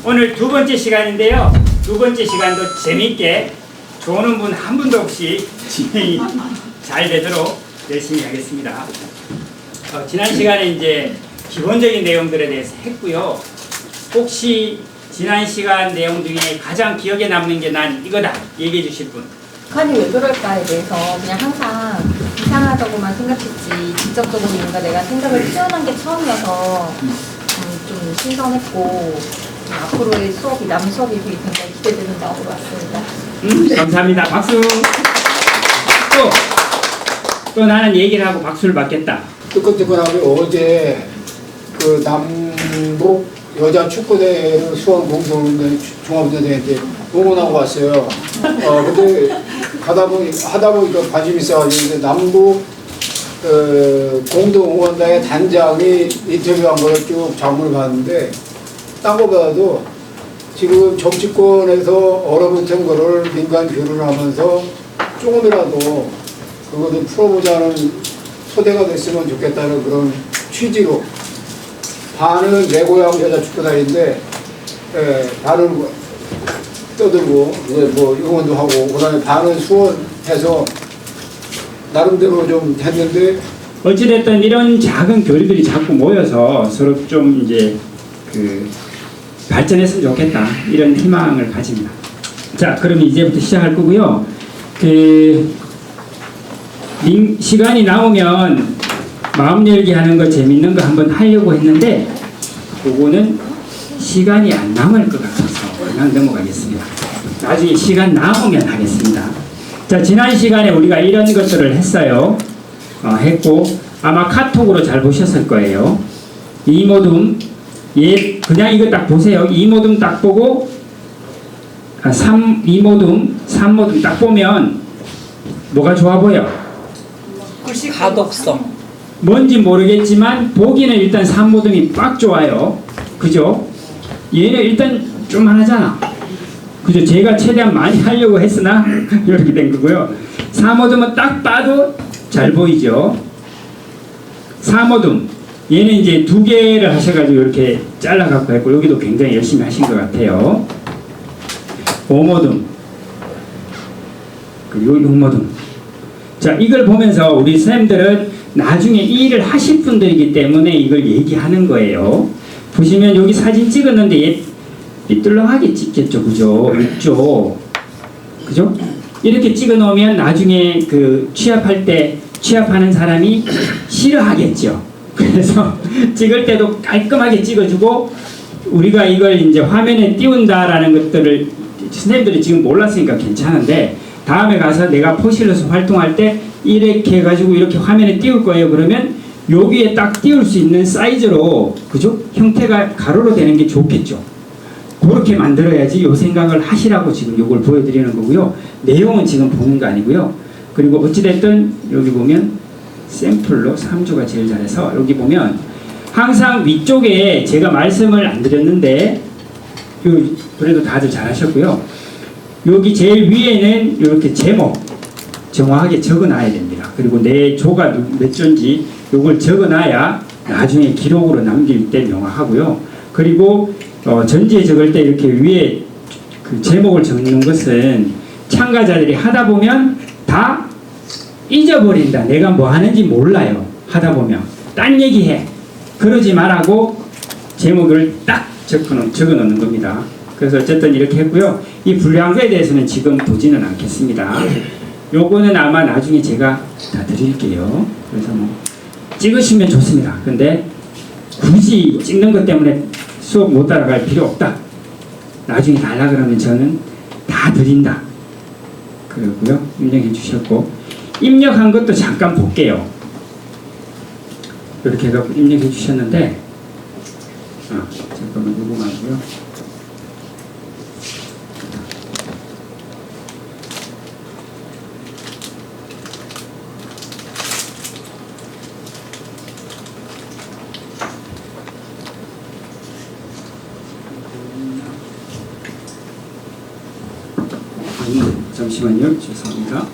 오늘 두 번째 시간인데요. 두 번째 시간도 재미있게 좋은 분 한 분도 없이 진행이 잘 되도록 열심히 하겠습니다. 지난 시간에 이제 기본적인 내용들에 대해서 했고요. 혹시 지난 시간 내용 중에 가장 기억에 남는 게 난 이거다 얘기해 주실 분? 북한이 왜 그럴까에 대해서 그냥 항상 이상하다고만 생각했지 직접적으로 뭔가 내가 생각을 표현한 게 처음이어서 좀 신선했고 앞으로의 수업이 남은 수업이 굉장히 기대되는 마음으로 왔습니다. 감사합니다. 박수. 또 나는 얘기를 하고 박수를 받겠다. 뜨끈뜨끈하고 어제 그 남북 여자 축구대회 수원 공동운동 종합운동대회 때 응원하고 왔어요. 근데 하다 보니까 관심이 있어가지고 남북 공동응원단의 단장이 인터뷰한 거를 쭉 자문을 봤는데 딴 거보다도 지금 정치권에서 얼어붙은 거를 민간 교류를 하면서 조금이라도 그것을 풀어보자는 소대가 됐으면 좋겠다는 그런 취지로 반은 내 고향 여자 축구단인데 반은 떠들고 뭐 응원도 하고 그다음에 반은 수원해서 나름대로 좀 했는데 어찌됐든 이런 작은 교류들이 자꾸 모여서 서로 좀 이제 발전했으면 좋겠다 이런 희망을 가집니다. 자, 그럼 이제부터 시작할 거고요. 시간이 나오면 마음 열기 하는 거 재밌는 거 한번 하려고 했는데 그거는 시간이 안 남을 것 같아서 그냥 넘어가겠습니다. 나중에 시간 나오면 하겠습니다. 자, 지난 시간에 우리가 이런 것들을 했어요. 했고 아마 카톡으로 잘 보셨을 거예요. 이모둠 그냥 이거 딱 보세요. 이모둠 딱 보고 이모둠, 삼모둠 딱 보면 뭐가 좋아 보여? 가독성. 뭔지 모르겠지만 보기는 일단 삼모둠이 빡 좋아요. 그죠? 얘는 일단 좀 하잖아. 그죠? 제가 최대한 많이 하려고 했으나 이렇게 된 거고요. 삼모둠은 딱 봐도 잘 보이죠? 삼모둠 얘는 이제 두 개를 하셔가지고 이렇게 잘라갖고 했고 여기도 굉장히 열심히 하신 것 같아요. 오모둠 그리고 육모둠. 자, 이걸 보면서 우리 선생님들은 나중에 이 일을 하실 분들이기 때문에 이걸 얘기하는 거예요. 보시면 여기 사진 찍었는데 얘 삐뚤렁하게 찍겠죠. 그죠? 있죠. 그죠? 이렇게 찍어 놓으면 나중에 취합할 때 취합하는 사람이 싫어하겠죠. 그래서 찍을 때도 깔끔하게 찍어주고 우리가 이걸 이제 화면에 띄운다라는 것들을 선생님들이 지금 몰랐으니까 괜찮은데 다음에 가서 내가 포실로서 활동할 때 이렇게 해가지고 이렇게 화면에 띄울 거예요. 그러면 여기에 딱 띄울 수 있는 사이즈로 그죠? 형태가 가로로 되는 게 좋겠죠. 그렇게 만들어야지 요 생각을 하시라고 지금 요걸 보여드리는 거고요. 내용은 지금 보는 거 아니고요. 그리고 어찌됐든 여기 보면 샘플로 3조가 제일 잘해서 여기 보면 항상 위쪽에 제가 말씀을 안 드렸는데 그래도 다들 잘하셨고요. 여기 제일 위에는 이렇게 제목 정확하게 적어놔야 됩니다. 그리고 내 조가 몇 조인지 이걸 적어놔야 나중에 기록으로 남길 때 명확하고요. 그리고 전지에 적을 때 이렇게 위에 제목을 적는 것은 참가자들이 하다 보면 다 잊어버린다. 내가 뭐 하는지 몰라요. 하다 보면 딴 얘기해. 그러지 말라고 제목을 딱 적어 놓는 겁니다. 그래서 어쨌든 이렇게 했고요. 이 분류한 거에 대해서는 지금 보지는 않겠습니다. 요거는 아마 나중에 제가 다 드릴게요. 그래서 뭐 찍으시면 좋습니다. 근데 굳이 찍는 것 때문에 수업 못 따라갈 필요 없다. 나중에 달라 그러면 저는 다 드린다. 그러고요. 입력해 주셨고 입력한 것도 잠깐 볼게요. 이렇게 해서 입력해 주셨는데 잠깐만 녹음하고요. 잠시만요. 죄송합니다.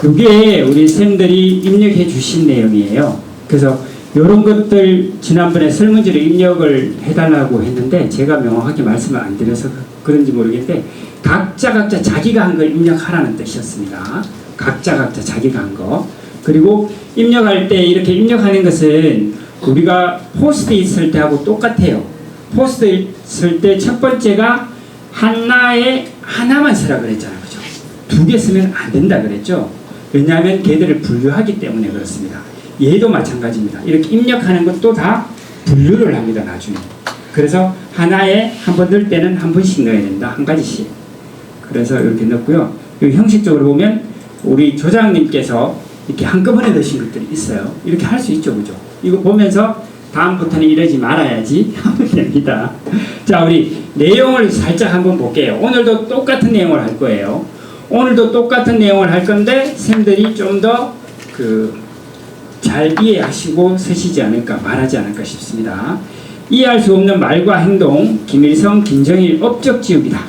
이게 우리 쌤들이 입력해 주신 내용이에요. 그래서 이런 것들 지난번에 설문지를 입력을 해달라고 했는데 제가 명확하게 말씀을 안 드려서 그런지 모르겠는데 각자 자기가 한 걸 입력하라는 뜻이었습니다. 각자 자기가 한 거. 그리고 입력할 때 이렇게 입력하는 것은 우리가 포스트잇 쓸 때하고 똑같아요. 포스트잇 쓸 때 첫 번째가 하나만 쓰라 그랬잖아요. 그죠? 2개 쓰면 안 된다 그랬죠? 왜냐하면 걔들을 분류하기 때문에 그렇습니다. 얘도 마찬가지입니다. 이렇게 입력하는 것도 다 분류를 합니다. 나중에. 그래서 하나에 한 번 넣을 때는 한 번씩 넣어야 된다. 한 가지씩. 그래서 이렇게 넣고요. 여기 형식적으로 보면 우리 조장님께서 이렇게 한꺼번에 넣으신 것들이 있어요. 이렇게 할 수 있죠. 그죠? 이거 보면서 다음부터는 이러지 말아야지 하면 됩니다. 자, 우리 내용을 살짝 한번 볼게요. 오늘도 똑같은 내용을 할 거예요. 오늘도 똑같은 내용을 할 건데 쌤들이 좀 더 잘 이해하시고 쓰시지 않을까, 말하지 않을까 싶습니다. 이해할 수 없는 말과 행동, 김일성, 김정일 업적 지우기다.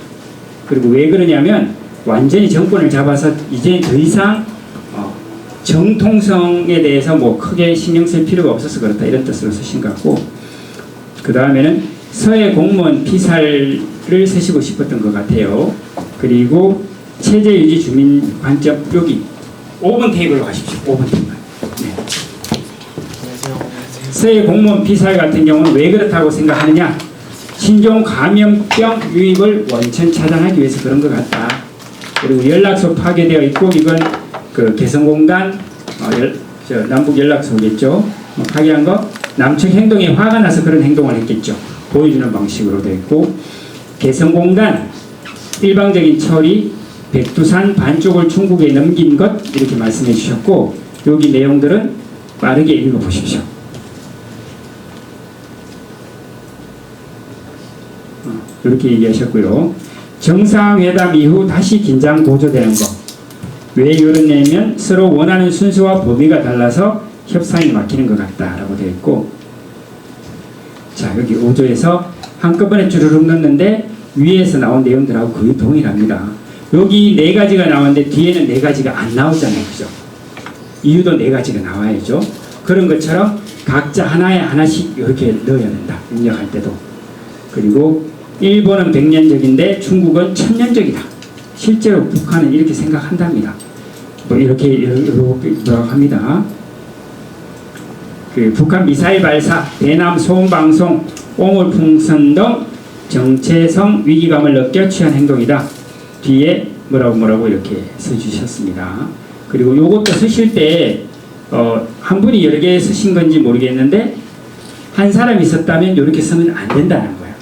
그리고 왜 그러냐면 완전히 정권을 잡아서 이제 더 이상 정통성에 대해서 뭐 크게 신경 쓸 필요가 없어서 그렇다, 이런 뜻으로 쓰신 것 같고, 그 다음에는 서해 공무원 피살을 쓰시고 싶었던 것 같아요. 그리고 체제 유지 주민 관점, 여기 5번 테이블로 가십시오. 5번 테이블. 네. 서해 공무원 피살 같은 경우는 왜 그렇다고 생각하느냐? 신종 감염병 유입을 원천 차단하기 위해서 그런 것 같다. 그리고 연락소 파괴되어 있고, 이건 그 개성공단 남북 연락소겠죠. 파괴한 거, 남측 행동에 화가 나서 그런 행동을 했겠죠. 보여주는 방식으로 되어 있고, 개성공단 일방적인 처리, 백두산 반쪽을 중국에 넘긴 것, 이렇게 말씀해 주셨고, 여기 내용들은 빠르게 읽어보십시오. 이렇게 얘기하셨고요. 정상회담 이후 다시 긴장 고조되는 것. 왜 이러냐면 서로 원하는 순서와 범위가 달라서 협상이 막히는 것 같다라고 되어 있고, 자, 여기 5조에서 한꺼번에 주르륵 넣는데 위에서 나온 내용들하고 거의 동일합니다. 여기 4가지가 나왔는데 뒤에는 4가지가 안 나오잖아요. 그죠? 이유도 4가지가 나와야죠. 그런 것처럼 각자 하나씩 이렇게 넣어야 된다. 입력할 때도. 그리고 일본은 100년적인데 중국은 1000년적이다. 실제로 북한은 이렇게 생각한답니다. 뭐 이렇게 합니다. 그 북한 미사일 발사, 대남 소음 방송, 오물 풍선 등 정체성 위기감을 느껴 취한 행동이다. 뒤에 뭐라고 이렇게 써주셨습니다. 그리고 요것도 쓰실 때 한 분이 여러 개 쓰신 건지 모르겠는데 한 사람이 썼다면 이렇게 쓰면 안 된다는 거예요.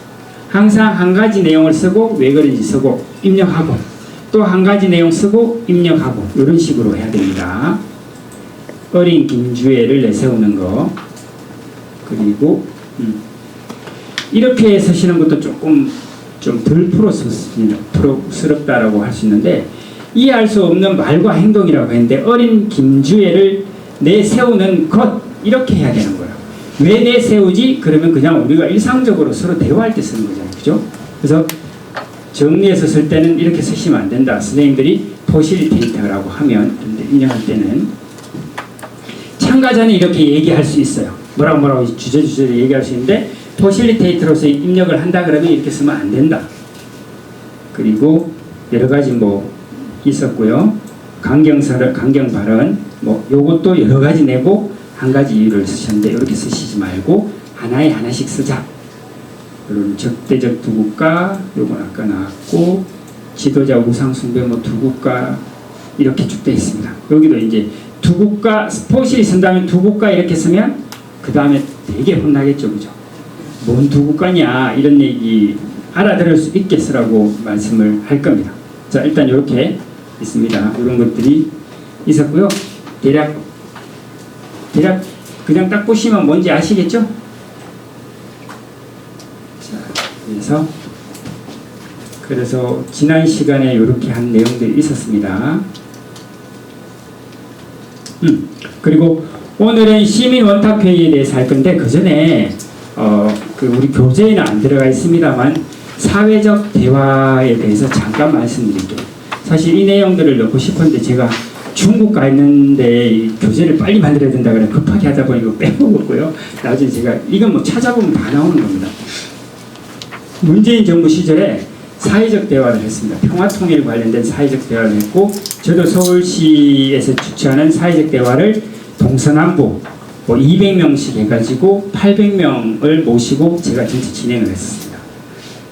항상 한 가지 내용을 쓰고 왜 그런지 쓰고 입력하고 또 한 가지 내용 쓰고 입력하고 이런 식으로 해야 됩니다. 어린 김주애를 내세우는 거. 그리고 이렇게 쓰시는 것도 조금 좀 덜 프로스럽다라고 할 수 있는데, 이해할 수 없는 말과 행동이라고 했는데 어린 김주애를 내세우는 것, 이렇게 해야 되는 거예요. 왜 내세우지? 그러면 그냥 우리가 일상적으로 서로 대화할 때 쓰는 거잖아요. 그죠? 그래서 정리해서 쓸 때는 이렇게 쓰시면 안 된다. 선생님들이 포실리테이터라고 하면, 인용할 때는 참가자는 이렇게 얘기할 수 있어요. 뭐라고 주저주저 얘기할 수 있는데 포실리테이터로서 입력을 한다 그러면 이렇게 쓰면 안 된다. 그리고 여러 가지 뭐 있었고요. 강경 발언, 뭐 요것도 여러 가지 내고 한 가지 이유를 쓰셨는데 이렇게 쓰시지 말고 하나씩 쓰자. 그리고 적대적 두 국가, 요건 아까 나왔고, 지도자 우상 숭배 뭐 두 국가 이렇게 쭉 되어 있습니다. 여기도 이제 두 국가, 포실이 쓴다면 두 국가 이렇게 쓰면 그 다음에 되게 혼나겠죠. 그죠? 뭔 두 국가냐 이런 얘기 알아들을 수 있게 쓰라고 말씀을 할 겁니다. 자, 일단 이렇게 있습니다. 이런 것들이 있었고요. 대략 그냥 딱 보시면 뭔지 아시겠죠? 자, 그래서 지난 시간에 이렇게 한 내용들이 있었습니다. 그리고 오늘은 시민 원탁 회의에 대해서 할 건데, 그 전에 우리 교재에는 안 들어가 있습니다만 사회적 대화에 대해서 잠깐 말씀드릴게요. 사실 이 내용들을 넣고 싶은데 제가 중국 가 있는데 이 교재를 빨리 만들어야 된다 그래 급하게 하다 보니 이거 빼먹었고요. 나중에 제가 이건 뭐 찾아보면 다 나오는 겁니다. 문재인 정부 시절에 사회적 대화를 했습니다. 평화통일 관련된 사회적 대화를 했고 저도 서울시에서 주최하는 사회적 대화를 동서남북 뭐 200명씩 해가지고 800명을 모시고 제가 전체 진행을 했습니다.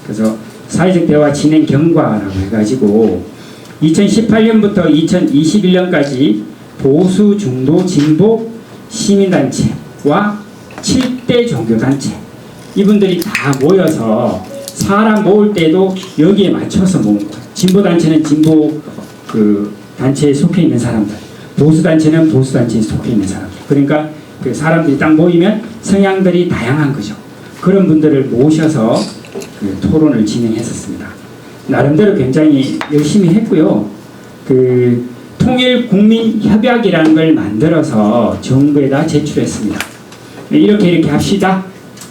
그래서 사회적 대화 진행 경과라고 해가지고 2018년부터 2021년까지 보수, 중도, 진보 시민단체와 7대 종교단체 이분들이 다 모여서 사람 모을 때도 여기에 맞춰서 모은 거예요. 진보단체는 진보 그 단체에 속해 있는 사람들, 보수단체는 보수단체에 속해 있는 사람들. 그러니까 그 사람들이 딱 모이면 성향들이 다양한 거죠. 그런 분들을 모셔서 그 토론을 진행했었습니다. 나름대로 굉장히 열심히 했고요. 그 통일국민협약이라는 걸 만들어서 정부에다 제출했습니다. 이렇게 합시다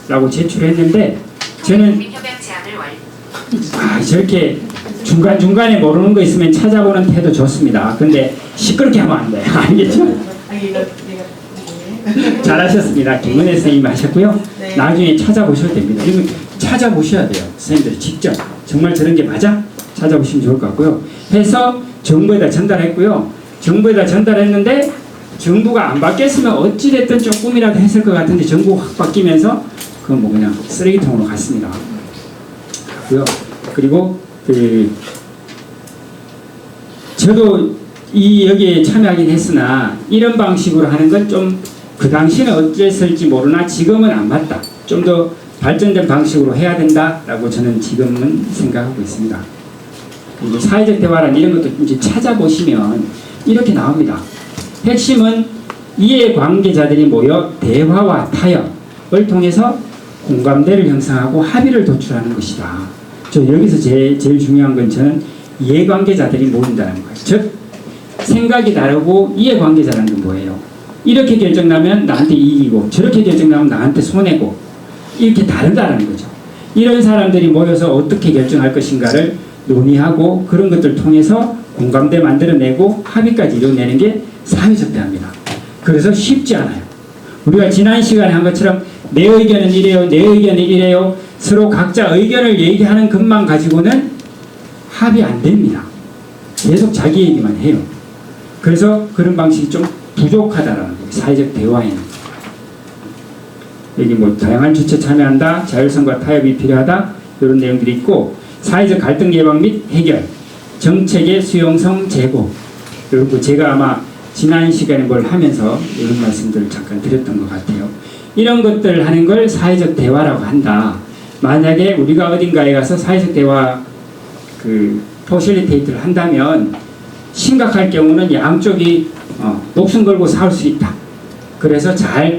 라고 제출했는데 저는 저렇게 중간중간에 모르는 거 있으면 찾아보는 태도 좋습니다. 근데 시끄럽게 하면 안 돼요. 알겠죠? 잘하셨습니다. 김은혜 선생님 하셨고요. 네. 나중에 찾아보셔도 됩니다. 이건 찾아보셔야 돼요. 선생님들이 직접. 정말 저런 게 맞아? 찾아보시면 좋을 것 같고요. 해서 정부에다 전달했고요. 정부에다 전달했는데 정부가 안 바뀌었으면 어찌됐든 조금이라도 했을 것 같은데 정부가 확 바뀌면서 그건 뭐 그냥 쓰레기통으로 갔습니다. 그리고 저도 여기에 참여하긴 했으나 이런 방식으로 하는 건 좀 그 당시는 어땠을지 모르나 지금은 안 맞다. 좀 더 발전된 방식으로 해야 된다라고 저는 지금은 생각하고 있습니다. 이제 사회적 대화란 이런 것도 이제 찾아보시면 이렇게 나옵니다. 핵심은 이해관계자들이 모여 대화와 타협을 통해서 공감대를 형성하고 합의를 도출하는 것이다. 저 여기서 제일 중요한 건 저는 이해관계자들이 모인다는 거예요. 즉 생각이 다르고 이해관계자라는 건 뭐예요? 이렇게 결정나면 나한테 이기고 저렇게 결정나면 나한테 손해고 이렇게 다르다는 거죠. 이런 사람들이 모여서 어떻게 결정할 것인가를 논의하고 그런 것들을 통해서 공감대 만들어내고 합의까지 이뤄내는 게 사회적 대화입니다. 그래서 쉽지 않아요. 우리가 지난 시간에 한 것처럼 내 의견은 이래요, 내 의견은 이래요. 서로 각자 의견을 얘기하는 것만 가지고는 합의 안 됩니다. 계속 자기 얘기만 해요. 그래서 그런 방식이 좀 부족하다라는 거예요. 사회적 대화에는. 여기 뭐 다양한 주체 참여한다, 자율성과 타협이 필요하다 이런 내용들이 있고 사회적 갈등 예방 및 해결, 정책의 수용성 제고 그리고 제가 아마 지난 시간에 뭘 하면서 이런 말씀들을 잠깐 드렸던 것 같아요. 이런 것들을 하는 걸 사회적 대화라고 한다. 만약에 우리가 어딘가에 가서 사회적 대화 포실리테이트를 한다면 심각할 경우는 양쪽이 목숨 걸고 싸울 수 있다. 그래서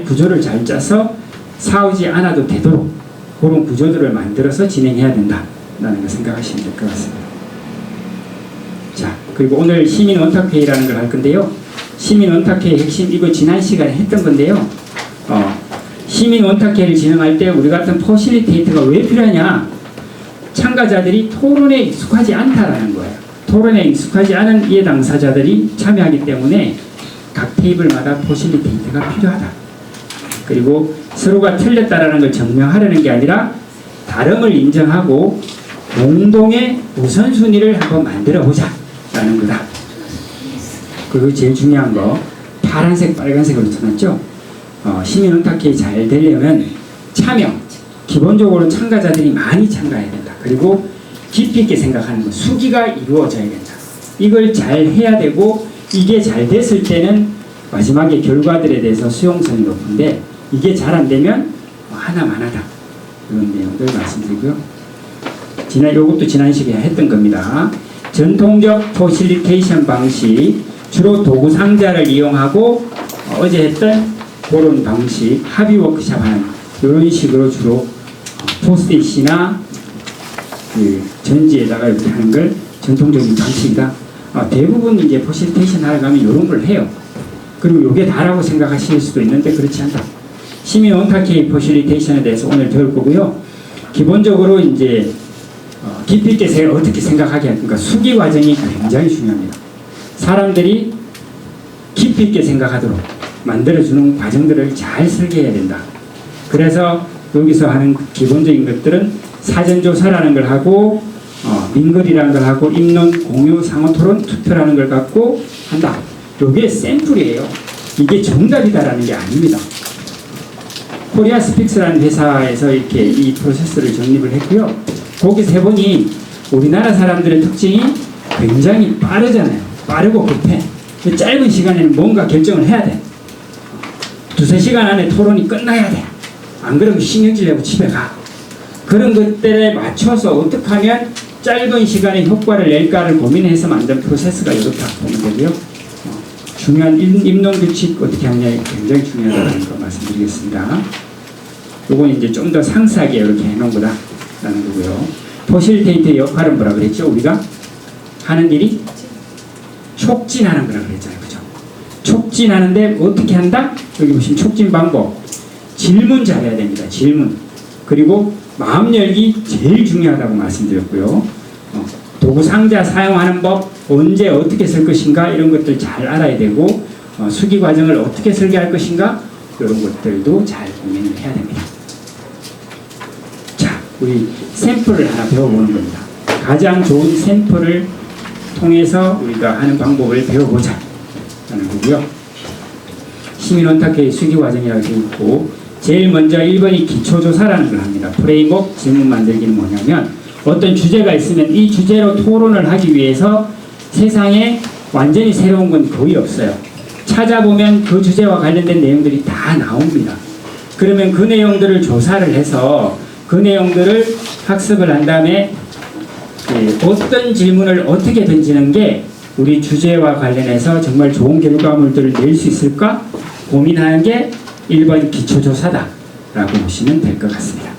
구조를 잘 짜서 싸우지 않아도 되도록 그런 구조들을 만들어서 진행해야 된다라는 걸 생각하시면 될 것 같습니다. 자, 그리고 오늘 시민 원탁회의라는 걸 할 건데요. 시민 원탁회의 핵심 이거 지난 시간에 했던 건데요. 시민 원탁회의를 진행할 때 우리 같은 포실리테이터가 왜 필요하냐? 참가자들이 토론에 익숙하지 않다라는 거예요. 토론에 익숙하지 않은 이해 당사자들이 참여하기 때문에 각 테이블마다 포실리테이터가 필요하다. 그리고 서로가 틀렸다라는 걸 증명하려는 게 아니라 다름을 인정하고 공동의 우선순위를 한번 만들어 보자라는 거다. 그리고 제일 중요한 거 파란색, 빨간색으로 써놨죠. 시민원탁회의 잘 되려면 참여, 기본적으로 참가자들이 많이 참가해야 된다. 그리고 깊이 있게 생각하는 거, 수기가 이루어져야 된다. 이걸 잘 해야 되고 이게 잘 됐을 때는 마지막에 결과들에 대해서 수용성이 높은데 이게 잘 안 되면 하나만하다. 이런 내용들 말씀드리고요. 요것도 지난 시간에 했던 겁니다. 전통적 포실리테이션 방식, 주로 도구 상자를 이용하고 어제 했던 그런 방식, 합의 워크샵 하는 이런 식으로 주로 포스트잇이나 전지에다가 이렇게 하는 걸 전통적인 방식이다. 대부분 이제 포실리테이션 하러 가면 이런 걸 해요. 그리고 이게 다라고 생각하실 수도 있는데 그렇지 않다. 시민 원탁회의 포실리테이션에 대해서 오늘 배울 거고요. 기본적으로 이제 깊이 있게 어떻게 생각하게 할까? 수기 과정이 굉장히 중요합니다. 사람들이 깊이 있게 생각하도록 만들어주는 과정들을 잘 설계해야 된다. 그래서 여기서 하는 기본적인 것들은 사전조사라는 걸 하고 민거리라는 걸 하고 입론, 공유, 상호, 토론, 투표라는 걸 갖고 한다. 이게 샘플이에요. 이게 정답이다라는 게 아닙니다. 코리아 스픽스라는 회사에서 이렇게 이 프로세스를 정립을 했고요. 거기서 해보니 우리나라 사람들의 특징이 굉장히 빠르잖아요. 빠르고 급해. 짧은 시간에는 뭔가 결정을 해야 돼. 2-3시간 안에 토론이 끝나야 돼. 안 그러면 신경질 내고 집에 가. 그런 것들에 맞춰서 어떻게 하면 짧은 시간에 효과를 낼까를 고민해서 만든 프로세스가 이렇다 보면 되고요. 중요한 입론 규칙 어떻게 하느냐 굉장히 중요하다는 거 말씀드리겠습니다. 요건 이제 좀 더 상세하게 이렇게 해놓은 거다라는 거고요. 포실테이트의 역할은 뭐라 그랬죠? 우리가 하는 일이 촉진하는 거라 그랬잖아요. 그죠? 촉진하는데 어떻게 한다? 여기 보시면 촉진 방법. 질문 잘해야 됩니다. 질문. 그리고 마음 열기 제일 중요하다고 말씀드렸고요. 도구 상자 사용하는 법, 언제 어떻게 쓸 것인가 이런 것들 잘 알아야 되고 수기 과정을 어떻게 설계할 것인가 이런 것들도 잘 고민을 해야 됩니다. 자, 우리 샘플을 하나 배워보는 겁니다. 가장 좋은 샘플을 통해서 우리가 하는 방법을 배워보자 라는 거고요. 시민원탁회의 수기 과정이라고 되어 있고 제일 먼저 1번이 기초조사라는 걸 합니다. 프레임워크 질문 만들기는 뭐냐면 어떤 주제가 있으면 이 주제로 토론을 하기 위해서 세상에 완전히 새로운 건 거의 없어요. 찾아보면 그 주제와 관련된 내용들이 다 나옵니다. 그러면 그 내용들을 조사를 해서 그 내용들을 학습을 한 다음에 어떤 질문을 어떻게 던지는 게 우리 주제와 관련해서 정말 좋은 결과물들을 낼 수 있을까 고민하는 게 1번 기초조사다라고 보시면 될 것 같습니다.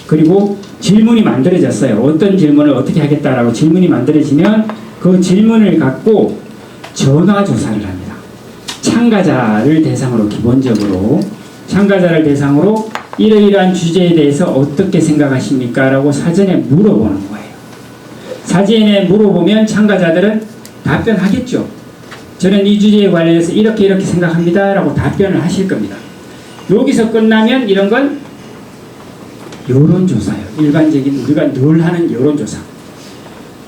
그리고 질문이 만들어졌어요. 어떤 질문을 어떻게 하겠다라고 질문이 만들어지면 그 질문을 갖고 전화조사를 합니다. 참가자를 대상으로 기본적으로 참가자를 대상으로 이러이러한 주제에 대해서 어떻게 생각하십니까? 라고 사전에 물어보는 거예요. 사전에 물어보면 참가자들은 답변하겠죠. 저는 이 주제에 관련해서 이렇게 생각합니다. 라고 답변을 하실 겁니다. 여기서 끝나면 이런 건 여론조사예요. 일반적인 우리가 늘 하는 여론조사.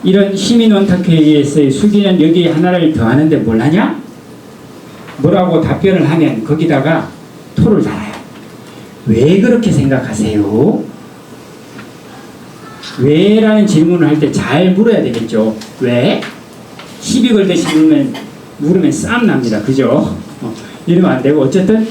이런 시민원탁회의에서의 수기는 여기에 하나를 더하는데 뭘 하냐? 뭐라고 답변을 하면 거기다가 토를 달아요. 왜 그렇게 생각하세요? 왜? 라는 질문을 할 때 잘 물어야 되겠죠. 왜? 시비 걸듯이 물으면 싸움 납니다. 그죠? 이러면 안 되고 어쨌든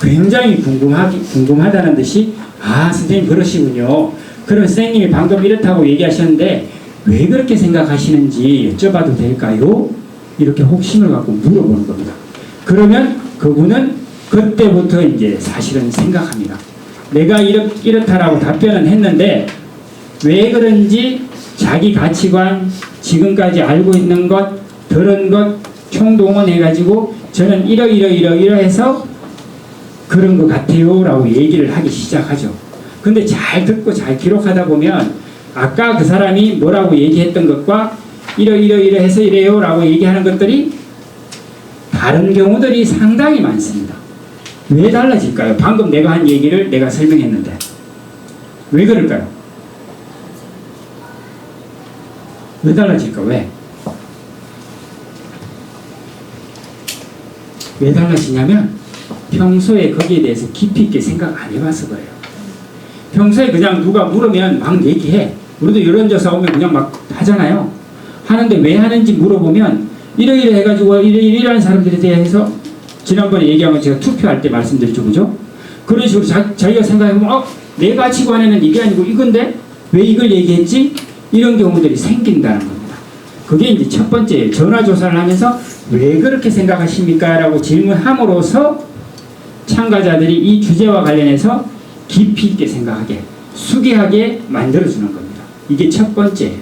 굉장히 궁금하다는 듯이 아 선생님 그러시군요. 그럼 선생님이 방금 이렇다고 얘기하셨는데 왜 그렇게 생각하시는지 여쭤봐도 될까요? 이렇게 호기심을 갖고 물어보는 겁니다. 그러면 그분은 그때부터 이제 사실은 생각합니다. 내가 이렇다라고 답변은 했는데 왜 그런지 자기 가치관, 지금까지 알고 있는 것, 들은 것 총동원해가지고 저는 이러해서 그런 것 같아요 라고 얘기를 하기 시작하죠. 근데 잘 듣고 잘 기록하다 보면 아까 그 사람이 뭐라고 얘기했던 것과 이러해서 이래요 라고 얘기하는 것들이 다른 경우들이 상당히 많습니다. 왜 달라질까요? 방금 내가 한 얘기를 내가 설명했는데 왜 그럴까요? 왜 달라질까? 왜 달라지냐면 평소에 거기에 대해서 깊이 있게 생각 안 해봐서 그래요. 평소에 그냥 누가 물으면 막 얘기해. 우리도 여론조사 오면 그냥 막 하잖아요. 하는데 왜 하는지 물어보면 이러이러 해가지고 이러이러한 사람들에 대해서 지난번에 얘기한 거 제가 투표할 때 말씀드렸죠. 그죠? 그런 식으로 자기가 생각해보면 내 가치관에는 이게 아니고 이건데 왜 이걸 얘기했지? 이런 경우들이 생긴다는 겁니다. 그게 이제 첫 번째예요. 전화조사를 하면서 왜 그렇게 생각하십니까? 라고 질문함으로써 참가자들이 이 주제와 관련해서 깊이 있게 생각하게, 숙의하게 만들어주는 겁니다. 이게 첫 번째예요.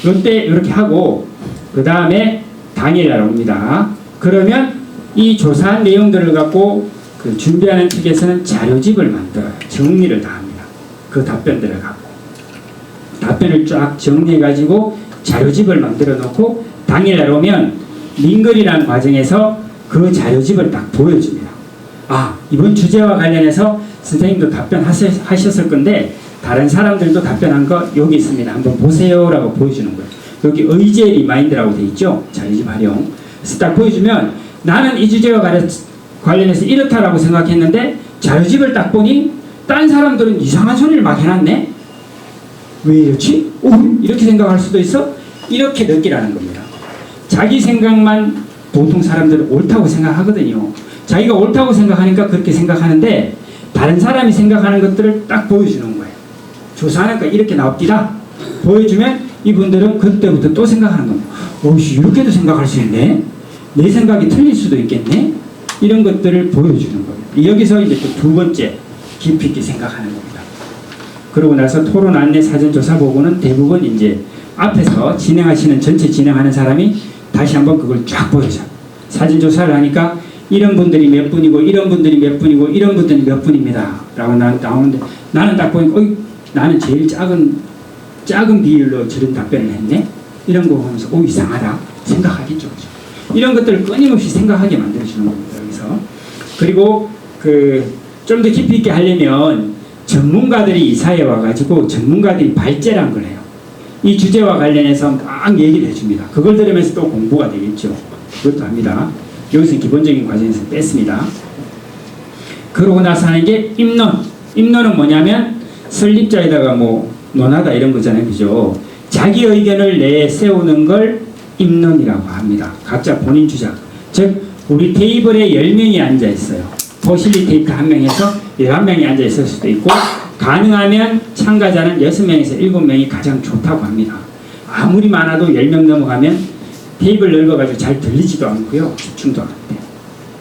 이때 이렇게 하고 그 다음에 당일날 옵니다. 그러면 이 조사한 내용들을 갖고 그 준비하는 측에서는 자료집을 만들어요. 정리를 다 합니다. 그 답변들을 갖고 답변을 쫙 정리해 가지고 자료집을 만들어 놓고 당일날 오면 민글이라는 과정에서 그 자료집을 딱 보여줍니다. 아, 이번 주제와 관련해서 선생님도 답변하셨을 건데 다른 사람들도 답변한 거 여기 있습니다. 한번 보세요 라고 보여주는 거예요. 여기 의제 리마인드라고 되어 있죠. 자료집 활용. 그래서 딱 보여주면 나는 이 주제와 관련해서 이렇다라고 생각했는데 자료집을 딱 보니 딴 사람들은 이상한 소리를 막 해놨네? 왜 이렇지? 이렇게 생각할 수도 있어? 이렇게 느끼라는 겁니다. 자기 생각만 보통 사람들은 옳다고 생각하거든요. 자기가 옳다고 생각하니까 그렇게 생각하는데 다른 사람이 생각하는 것들을 딱 보여주는 거예요. 조사하니까 이렇게 나옵니다. 보여주면 이분들은 그때부터 또 생각하는 겁니다. 이렇게도 생각할 수 있네? 내 생각이 틀릴 수도 있겠네? 이런 것들을 보여주는 거예요. 여기서 이제 또 두 번째 깊이 있게 생각하는 겁니다. 그러고 나서 토론 안내 사전조사 보고는 대부분 이제 앞에서 전체 진행하는 사람이 다시 한번 그걸 쫙 보여줘. 사전조사를 하니까 이런 분들이 몇 분이고 이런 분들이 몇 분이고 이런 분들이 몇 분입니다 라고 나오는데 나는 딱 보니까 나는 제일 작은 비율로 저런 답변을 했네? 이런 거 보면서 이상하다 생각하겠죠. 이런 것들을 끊임없이 생각하게 만들어주는 겁니다. 여기서. 그리고 좀 더 깊이 있게 하려면 전문가들이 이사에 와가지고 전문가들이 발제란 걸 해요. 이 주제와 관련해서 막 얘기를 해줍니다. 그걸 들으면서 또 공부가 되겠죠. 그것도 합니다. 여기서 기본적인 과정에서 뺐습니다. 그러고 나서 하는 게 입론. 입론은 뭐냐면 설립자에다가 논하다 이런 거잖아요. 그죠? 자기 의견을 내세우는 걸 입론이라고 합니다. 각자 본인 주장. 즉 우리 테이블에 10명이 앉아 있어요. 포실리테이터 1명에서 11명이 앉아 있을 수도 있고 가능하면 참가자는 6명에서 7명이 가장 좋다고 합니다. 아무리 많아도 10명 넘어가면 테이블 넓어가지고 잘 들리지도 않고요. 집중도 안 돼요.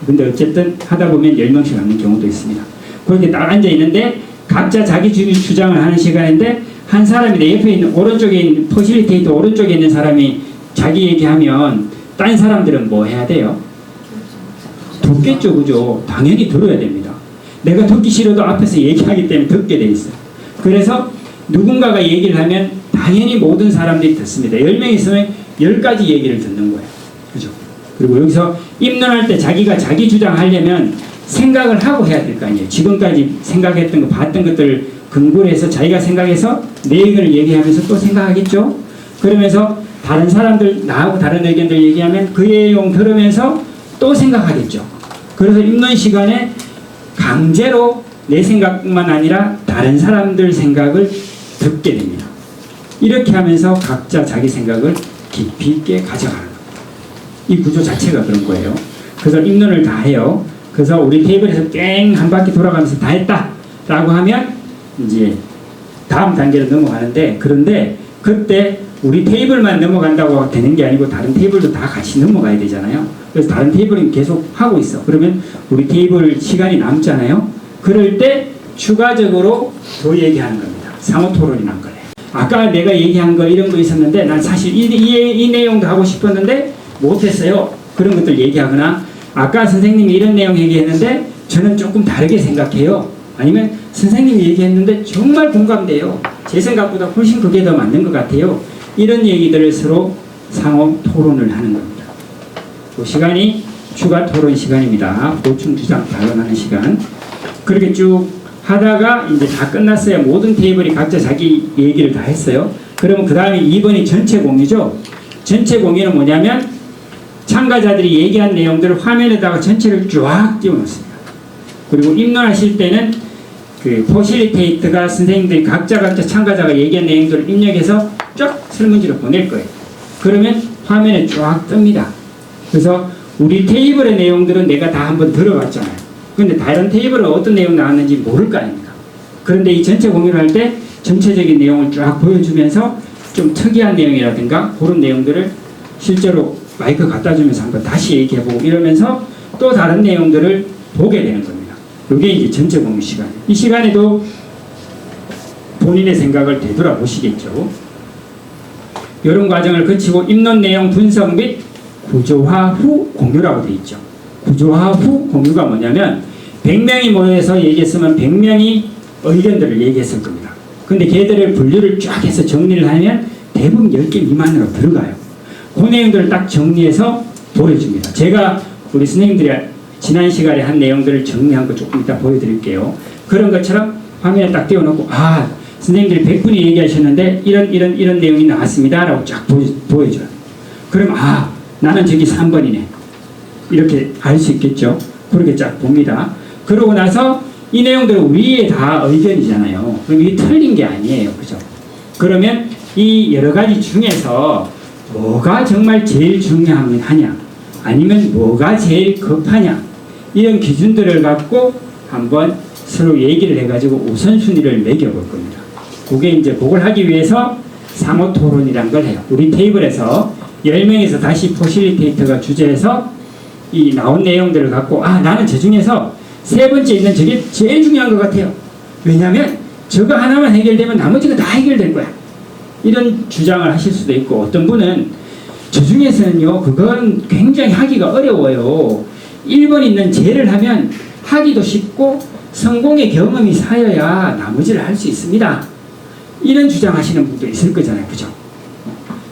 근데 어쨌든 하다 보면 10명씩 앉는 경우도 있습니다. 그렇게 딱 앉아 있는데 각자 자기 주장을 하는 시간인데 한 사람이 내 옆에 있는 오른쪽에 있는 포실리테이터 오른쪽에 있는 사람이 자기 얘기하면 딴 사람들은 뭐 해야 돼요? 듣겠죠. 그죠? 당연히 들어야 됩니다. 내가 듣기 싫어도 앞에서 얘기하기 때문에 듣게 돼 있어요. 그래서 누군가가 얘기를 하면 당연히 모든 사람들이 듣습니다. 10명 있으면 10가지 얘기를 듣는 거예요. 그죠? 그리고 여기서 입론할 때 자기가 자기 주장하려면 생각을 하고 해야 될 거 아니에요. 지금까지 생각했던 거, 봤던 것들을 근거로 해서 자기가 생각해서 내 의견을 얘기하면서 또 생각하겠죠? 그러면서 다른 사람들, 나하고 다른 의견들 얘기하면 그 내용 들으면서 또 생각하겠죠. 그래서 입론 시간에 강제로 내 생각만 아니라 다른 사람들 생각을 듣게 됩니다. 이렇게 하면서 각자 자기 생각을 깊이 있게 가져가는 겁니다. 이 구조 자체가 그런 거예요. 그래서 입론을 다 해요. 그래서 우리 테이블에서 깽 한 바퀴 돌아가면서 다 했다 라고 하면 이제 다음 단계로 넘어가는데, 그런데 그때 우리 테이블만 넘어간다고 되는 게 아니고 다른 테이블도 다 같이 넘어가야 되잖아요. 그래서 다른 테이블은 계속 하고 있어. 그러면 우리 테이블 시간이 남잖아요. 그럴 때 추가적으로 더 얘기하는 겁니다. 상호 토론이란 거예요. 아까 내가 얘기한 거 이런 거 있었는데 난 사실 이 내용도 하고 싶었는데 못했어요. 그런 것들 얘기하거나, 아까 선생님이 이런 내용 얘기했는데 저는 조금 다르게 생각해요. 아니면 선생님이 얘기했는데 정말 공감돼요. 제 생각보다 훨씬 그게 더 맞는 것 같아요. 이런 얘기들을 서로 상호 토론을 하는 겁니다. 그 시간이 추가 토론 시간입니다. 보충 주장 발언하는 시간. 그렇게 쭉 하다가 이제 다 끝났어요. 모든 테이블이 각자 자기 얘기를 다 했어요. 그러면 그 다음에 2번이 전체 공유죠. 전체 공유는 뭐냐면 참가자들이 얘기한 내용들을 화면에다가 전체를 쫙 띄워놓습니다. 그리고 입론하실 때는 그 포실리테이터가 선생님들이 각자 참가자가 얘기한 내용들을 입력해서 쫙 설문지로 보낼 거예요. 그러면 화면에 쫙 뜹니다. 그래서 우리 테이블의 내용들은 내가 다 한번 들어봤잖아요. 근데 다른 테이블은 어떤 내용 나왔는지 모를 거 아닙니까? 그런데 이 전체 공유를 할 때 전체적인 내용을 쫙 보여주면서 좀 특이한 내용이라든가 그런 내용들을 실제로 마이크 갖다 주면서 한번 다시 얘기해보고 이러면서 또 다른 내용들을 보게 되는 겁니다. 이게 이제 전체 공유 시간. 이 시간에도 본인의 생각을 되돌아보시겠죠. 이런 과정을 거치고 입론 내용 분석 및 구조화 후 공유라고 되어 있죠. 구조화 후 공유가 뭐냐면 100명이 모여서 얘기했으면 100명이 의견들을 얘기했을 겁니다. 근데 걔들을 분류를 쫙 해서 정리를 하면 대부분 10개 미만으로 들어가요. 그 내용들을 딱 정리해서 보여줍니다. 제가 우리 선생님들이 지난 시간에 한 내용들을 정리한 거 조금 이따 보여드릴게요. 그런 것처럼 화면에 딱 띄워놓고 선생님들이 100분이 얘기하셨는데 이런 내용이 나왔습니다 라고 쫙 보여줘요. 그럼 나는 저기 3번이네 이렇게 알 수 있겠죠. 그렇게 쫙 봅니다. 그러고 나서 이 내용들은 우리의 다 의견이잖아요. 그럼 이게 틀린 게 아니에요. 그죠? 그러면 이 여러 가지 중에서 뭐가 정말 제일 중요하냐 아니면 뭐가 제일 급하냐 이런 기준들을 갖고 한번 서로 얘기를 해가지고 우선순위를 매겨볼 겁니다. 그게 이제 그걸 하기 위해서 상호 토론이란 걸 해요. 우리 테이블에서 10명에서 다시 포실리테이터가 주제해서 이 나온 내용들을 갖고 나는 저 중에서 세 번째 있는 저게 제일 중요한 것 같아요. 왜냐하면 저거 하나만 해결되면 나머지가 다 해결될 거야. 이런 주장을 하실 수도 있고 어떤 분은 저 중에서는요 그건 굉장히 하기가 어려워요. 1번 있는 제를 하면 하기도 쉽고 성공의 경험이 쌓여야 나머지를 할 수 있습니다. 이런 주장하시는 분도 있을 거잖아요. 그죠?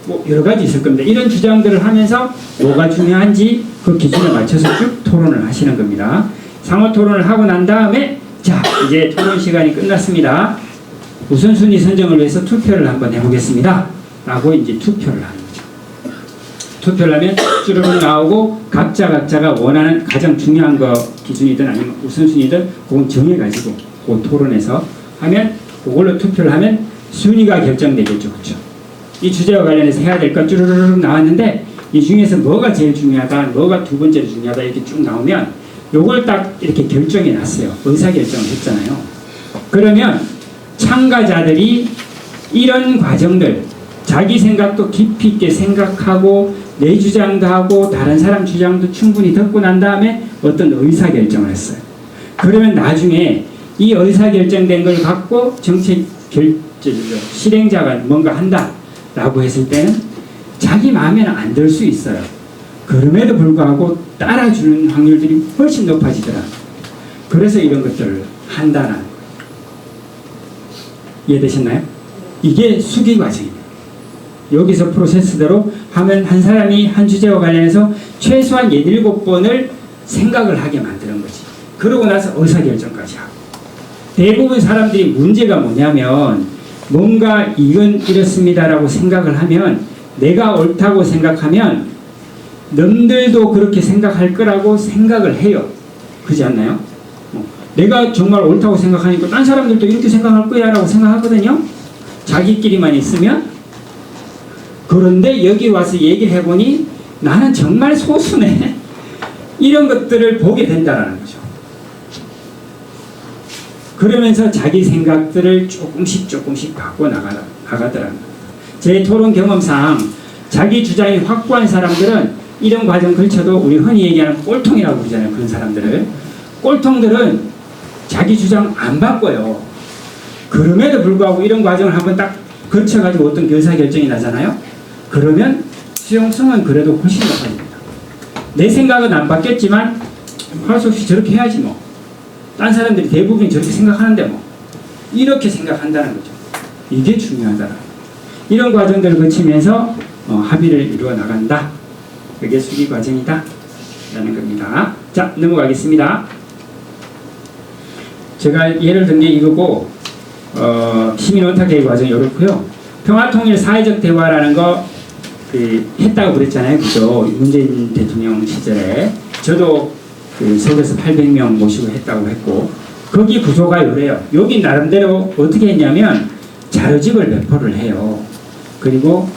뭐 여러 가지 있을 겁니다. 이런 주장들을 하면서 뭐가 중요한지 그 기준에 맞춰서 쭉 토론을 하시는 겁니다. 상호 토론을 하고 난 다음에 자 이제 토론 시간이 끝났습니다. 우선순위 선정을 위해서 투표를 한번 해보겠습니다. 라고 이제 투표를 하는 거죠. 투표를 하면 쭈르륵 나오고 각자가 원하는 가장 중요한 거 기준이든 아니면 우선순위든 그건 정해가지고 그 토론에서 하면 그걸로 투표를 하면 순위가 결정되겠죠. 그렇죠? 이 주제와 관련해서 해야 될 것 쭈르륵 나왔는데 이 중에서 뭐가 제일 중요하다, 뭐가 두 번째로 중요하다 이렇게 쭉 나오면 요걸 딱 이렇게 결정해 놨어요. 의사결정을 했잖아요. 그러면 참가자들이 이런 과정들 자기 생각도 깊이 있게 생각하고 내 주장도 하고 다른 사람 주장도 충분히 듣고 난 다음에 어떤 의사결정을 했어요. 그러면 나중에 이 의사결정된 걸 갖고 정책 실행자가 뭔가 한다라고 했을 때는 자기 마음에는 안 들 수 있어요. 그럼에도 불구하고 따라주는 확률들이 훨씬 높아지더라. 그래서 이런 것들을 한다는 거예요. 이해되셨나요? 이게 수기 과정입니다. 여기서 프로세스대로 하면 한 사람이 한 주제와 관련해서 최소한 7번을 생각을 하게 만드는 거지. 그러고 나서 의사결정까지 하고. 대부분 사람들이 문제가 뭐냐면 뭔가 이건 이렇습니다라고 생각을 하면 내가 옳다고 생각하면 남들도 그렇게 생각할 거라고 생각을 해요. 그렇지 않나요? 내가 정말 옳다고 생각하니까 딴 사람들도 이렇게 생각할 거야 라고 생각하거든요. 자기끼리만 있으면. 그런데 여기 와서 얘기를 해보니 나는 정말 소수네. 이런 것들을 보게 된다는 거죠. 그러면서 자기 생각들을 조금씩 바꿔 나가더라는 거예요. 제 토론 경험상 자기 주장이 확고한 사람들은 이런 과정 걸쳐도 우리 흔히 얘기하는 꼴통이라고 부르잖아요. 그런 사람들을. 꼴통들은 자기 주장 안 바꿔요. 그럼에도 불구하고 이런 과정을 한번 딱 거쳐가지고 어떤 의사결정이 나잖아요. 그러면 수용성은 그래도 훨씬 높아집니다. 내 생각은 안 바뀌었지만 할 수 없이 저렇게 해야지 뭐. 딴 사람들이 대부분 저렇게 생각하는데 뭐. 이렇게 생각한다는 거죠. 이게 중요하다. 이런 과정들을 거치면서 합의를 이루어 나간다. 그게 수기 과정이다. 라는 겁니다. 자, 넘어가겠습니다. 제가 예를 든 게 이거고 시민 원탁회의 과정이 이렇고요. 평화통일 사회적 대화라는 거 했다고 그랬잖아요. 그죠? 문재인 대통령 시절에 저도 서울에서 800명 모시고 했다고 했고 거기 구조가 이래요. 여기 나름대로 어떻게 했냐면 자료집을 배포를 해요. 그리고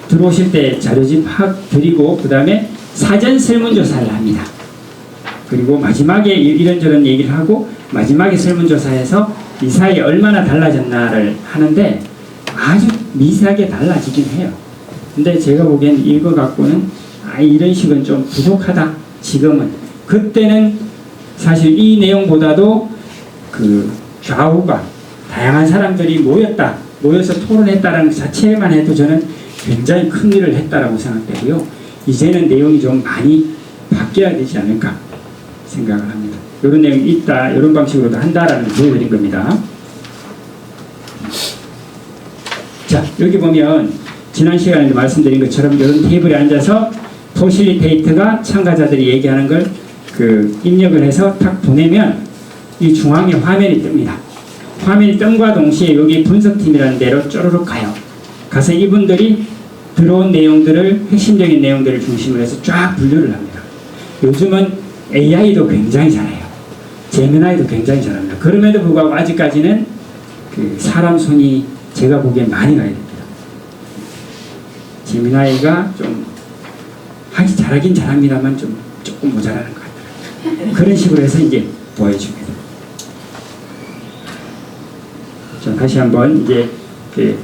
들어오실 때 자료집 드리고 그 다음에 사전 설문조사를 합니다. 그리고 마지막에 이런저런 얘기를 하고 마지막에 설문조사에서 이 사이에 얼마나 달라졌나를 하는데 아주 미세하게 달라지긴 해요. 근데 제가 보기엔 이거 갖고는 이런 식은 좀 부족하다. 지금은. 그때는 사실 이 내용보다도 그 좌우가 다양한 사람들이 모여서 토론했다는 것 자체만 해도 저는 굉장히 큰 일을 했다라고 생각되고요. 이제는 내용이 좀 많이 바뀌어야 되지 않을까 생각을 합니다. 이런 내용이 있다, 이런 방식으로도 한다라는 걸 보여드린 겁니다. 자, 여기 보면 지난 시간에 말씀드린 것처럼 이런 테이블에 앉아서 포실리테이터가 참가자들이 얘기하는 걸 입력을 해서 탁 보내면 이 중앙에 화면이 뜹니다. 화면이 뜸과 동시에 여기 분석팀이라는 데로 쪼르륵 가요. 가서 이분들이 들어온 내용들을 핵심적인 내용들을 중심으로 해서 쫙 분류를 합니다. 요즘은 AI도 굉장히 잘해요. 제미나이도 굉장히 잘합니다. 그럼에도 불구하고 아직까지는 사람 손이 제가 보기엔 많이 가야 됩니다. 제미나이가 좀 잘하긴 잘합니다만 조금 모자라는 것 같아요. 그런 식으로 해서 이제 보여줍니다. 자, 다시 한번 이제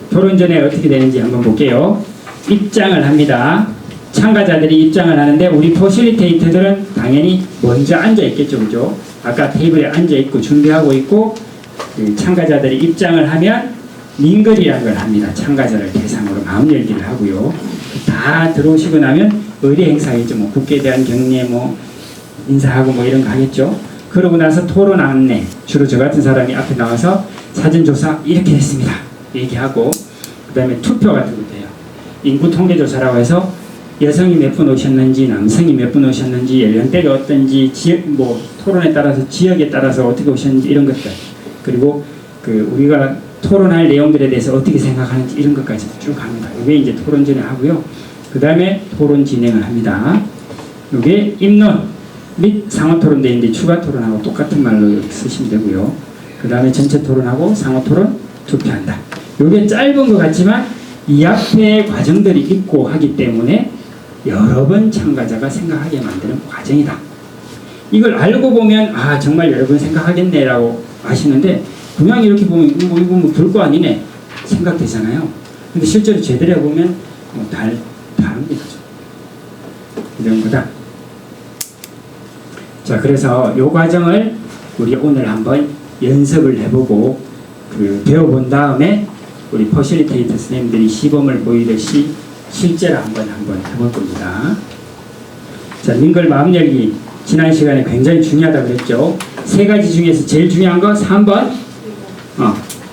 토론 전에 어떻게 되는지 한번 볼게요. 입장을 합니다. 참가자들이 입장을 하는데 우리 포실리테이터들은 당연히 먼저 앉아 있겠죠, 그죠? 아까 테이블에 앉아 있고 준비하고 있고 참가자들이 입장을 하면 밍글이라는 걸 합니다. 참가자를 대상으로 마음 열기를 하고요. 다 들어오시고 나면 의례 행사겠죠. 뭐 국회에 대한 경례, 뭐 인사하고 뭐 이런 거 하겠죠. 그러고 나서 토론 안내, 주로 저 같은 사람이 앞에 나와서 사전조사 이렇게 됐습니다 얘기하고, 그 다음에 투표 같은 것도 해요. 인구 통계조사라고 해서 여성이 몇 분 오셨는지, 남성이 몇 분 오셨는지, 연령대가 어떤지, 지역 뭐 토론에 따라서 지역에 따라서 어떻게 오셨는지 이런 것들, 그리고 우리가 토론할 내용들에 대해서 어떻게 생각하는지 이런 것까지 쭉 합니다. 이게 이제 토론 전에 하고요. 그 다음에 토론 진행을 합니다. 이게 입론 및 상호 토론 돼 있는데 추가 토론하고 똑같은 말로 이렇게 쓰시면 되고요. 그 다음에 전체 토론하고 상호 토론 투표한다. 이게 짧은 것 같지만 이 앞에 과정들이 있고 하기 때문에 여러 번 참가자가 생각하게 만드는 과정이다. 이걸 알고 보면 아 정말 여러 번 생각하겠네라고 하시는데 그냥 이렇게 보면 이거 뭐 별거 아니네 생각되잖아요. 근데 실제로 제대로 해보면 다른 거죠. 이런 거다. 자, 그래서 이 과정을 우리 오늘 한번 연습을 해보고 배워본 다음에 우리 포실리테이터 선생님들이 시범을 보이듯이 실제로 한번 해볼 겁니다. 자, 밍글 마음 열기 지난 시간에 굉장히 중요하다고 그랬죠. 세 가지 중에서 제일 중요한 거 3번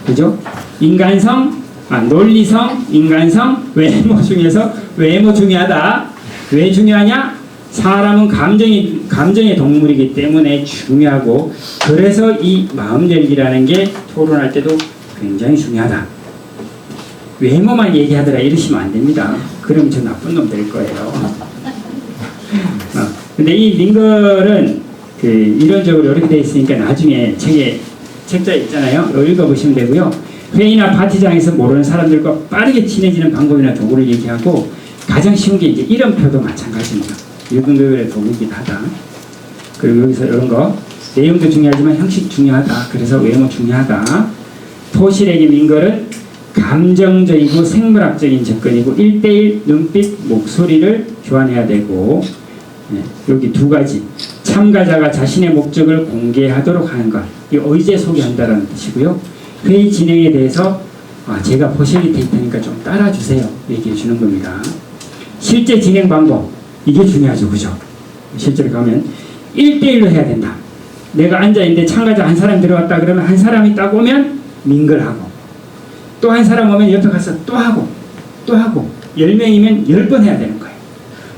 그죠? 인간성, 논리성, 인간성, 외모 중에서 외모 중요하다. 왜 중요하냐? 사람은 감정의 동물이기 때문에 중요하고, 그래서 이 마음 열기라는 게 토론할 때도 굉장히 중요하다. 외모만 얘기하더라 이러시면 안 됩니다. 그러면 저 나쁜 놈 될 거예요. 근데 이 링글은 이론적으로 이렇게 되어 있으니까 나중에 책자에 있잖아요. 읽어보시면 되고요. 회의나 파티장에서 모르는 사람들과 빠르게 친해지는 방법이나 도구를 얘기하고, 가장 쉬운 게 이제 이름표도 마찬가지입니다. 읽음교육의 도구이긴 하다. 그리고 여기서 이런 거 내용도 중요하지만 형식 중요하다. 그래서 외모 중요하다. 포실에게 밍글은 감정적이고 생물학적인 접근이고 1대1 눈빛, 목소리를 교환해야 되고, 여기 두 가지 참가자가 자신의 목적을 공개하도록 하는 것, 이 의제 소개한다는 뜻이고요. 회의 진행에 대해서 제가 포실리테이터니까 좀 따라주세요 얘기해 주는 겁니다. 실제 진행 방법, 이게 중요하죠, 그죠? 실제로 가면 1대1로 해야 된다. 내가 앉아있는데 참가자 한 사람 들어왔다 그러면 한 사람이 딱 오면 밍글하고, 또 한 사람 오면 옆에 가서 또 하고 10명이면 10번 해야 되는 거예요.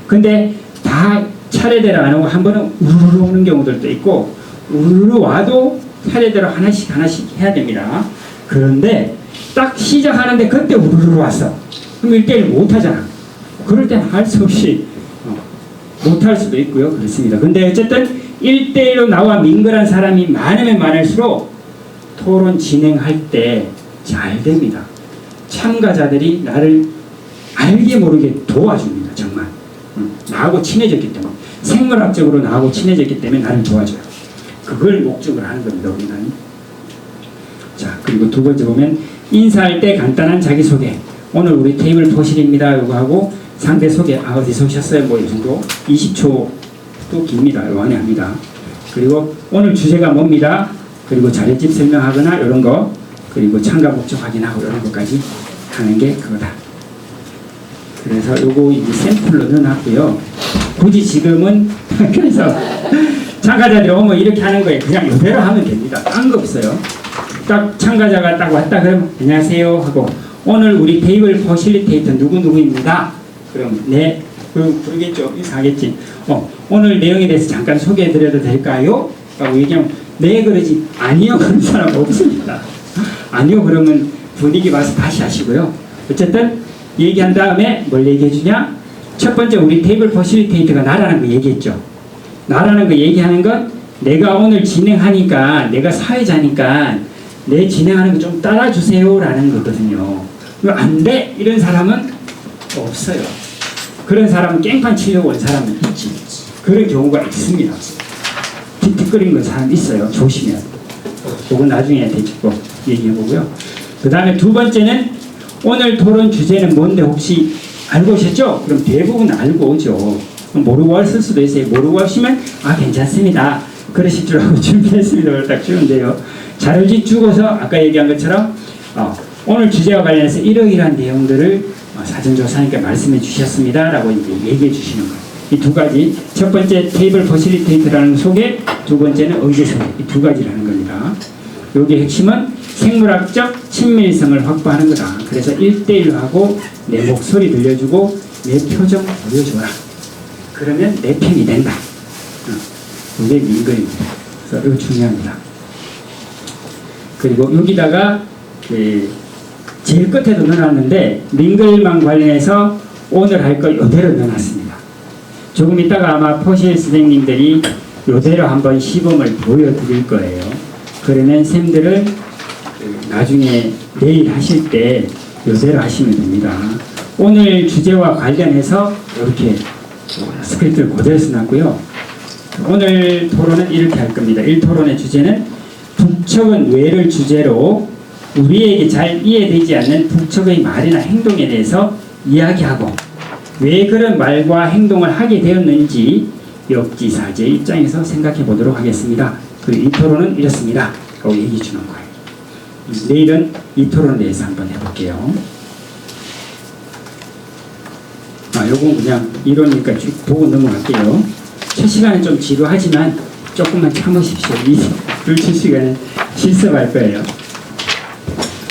근데 다 차례대로 안 오고 한 번은 우르르 오는 경우들도 있고, 우르르 와도 차례대로 하나씩 해야 됩니다. 그런데 딱 시작하는데 그때 우르르 왔어. 그럼 1대1 못하잖아. 그럴 때는 할 수 없이 못할 수도 있고요. 그렇습니다. 근데 어쨌든 1대1로 나와 밍글한 사람이 많으면 많을수록 토론 진행할 때 잘 됩니다. 참가자들이 나를 알게 모르게 도와줍니다. 정말. 나하고 친해졌기 때문에, 생물학적으로 나하고 친해졌기 때문에 나를 도와줘요. 그걸 목적으로 하는 겁니다. 우리는. 자, 그리고 두 번째 보면 인사할 때 간단한 자기소개. 오늘 우리 테이블 포실입니다. 요거 하고 상대 소개. 어디서 오셨어요? 뭐 이 정도. 20초도 깁니다. 요 안에 합니다. 그리고 오늘 주제가 뭡니다. 그리고 자료집 설명하거나 이런 거, 그리고 참가 목적 확인하고 이런 것까지 하는 게 그거다. 그래서 요거 이제 샘플로 넣어놨고요. 굳이 지금은 그래서 참가자들이 오면 이렇게 하는 거예요. 그냥 이대로 하면 됩니다. 딴 거 없어요. 딱 참가자가 딱 왔다 그러면 안녕하세요 하고, 오늘 우리 테이블 포실리테이터 누구누구입니다. 그럼 네, 부르겠죠. 이상하겠지. 오늘 내용에 대해서 잠깐 소개해드려도 될까요? 라고 얘기하면 네 그러지. 아니요. 그런 사람 없습니다. 아니요. 그러면 분위기 봐서 다시 하시고요. 어쨌든 얘기한 다음에 뭘 얘기해 주냐? 첫 번째 우리 테이블 퍼실리테이터가 나라는 거 얘기했죠. 나라는 거 얘기하는 건 내가 오늘 진행하니까 내가 사회자니까 내 진행하는 거 좀 따라주세요 라는 거거든요. 안 돼? 이런 사람은 없어요. 그런 사람은 깽판 치려고 온 사람은 있지. 그런 경우가 있습니다. 틱틱거리는 건 사람 있어요. 조심해야 돼. 그건 나중에 대짚고 얘기해보고요. 그 다음에 두 번째는 오늘 토론 주제는 뭔데 혹시 알고 오셨죠? 그럼 대부분 알고 오죠. 모르고 왔을 수도 있어요. 모르고 오시면 괜찮습니다. 그러실 줄 알고 준비했습니다. 그걸 딱 주는데요. 자료집 주고서 아까 얘기한 것처럼 오늘 주제와 관련해서 이러이러한 내용들을 사전조사하니까 말씀해 주셨습니다. 라고 이제 얘기해 주시는 거예요. 이 두 가지. 첫 번째 테이블 퍼실리테이터라는 소개, 두 번째는 의제 소개. 이 두 가지라는 겁니다. 여기 핵심은 생물학적 친밀성을 확보하는 거다. 그래서 1대1로 하고 내 목소리 들려주고 내 표정 보여줘라. 그러면 내 편이 된다. 이게 민거입니다. 그래서 이거 중요합니다. 그리고 여기다가 제일 끝에도 넣어놨는데 민글만 관련해서 오늘 할 거 이대로 넣어놨습니다. 조금 이따가 아마 포실 선생님들이 이대로 한번 시범을 보여드릴 거예요. 그러면 쌤들은 나중에 내일 하실 때 이대로 하시면 됩니다. 오늘 주제와 관련해서 이렇게 스크립트를 그대로 써놨고요. 오늘 토론은 이렇게 할 겁니다. 1토론의 주제는 북측은 왜를 주제로 우리에게 잘 이해되지 않는 북측의 말이나 행동에 대해서 이야기하고 왜 그런 말과 행동을 하게 되었는지 역지사지의 입장에서 생각해 보도록 하겠습니다. 그리고 이 토론은 이렇습니다. 라고 얘기해 주는 거예요. 내일은 이 토론에 대해서 한번 해볼게요. 요건 그냥 이러니까 쭉 보고 넘어갈게요. 첫 시간은 좀 지루하지만 조금만 참으십시오. 이 둘째 시간은 실습할 거예요.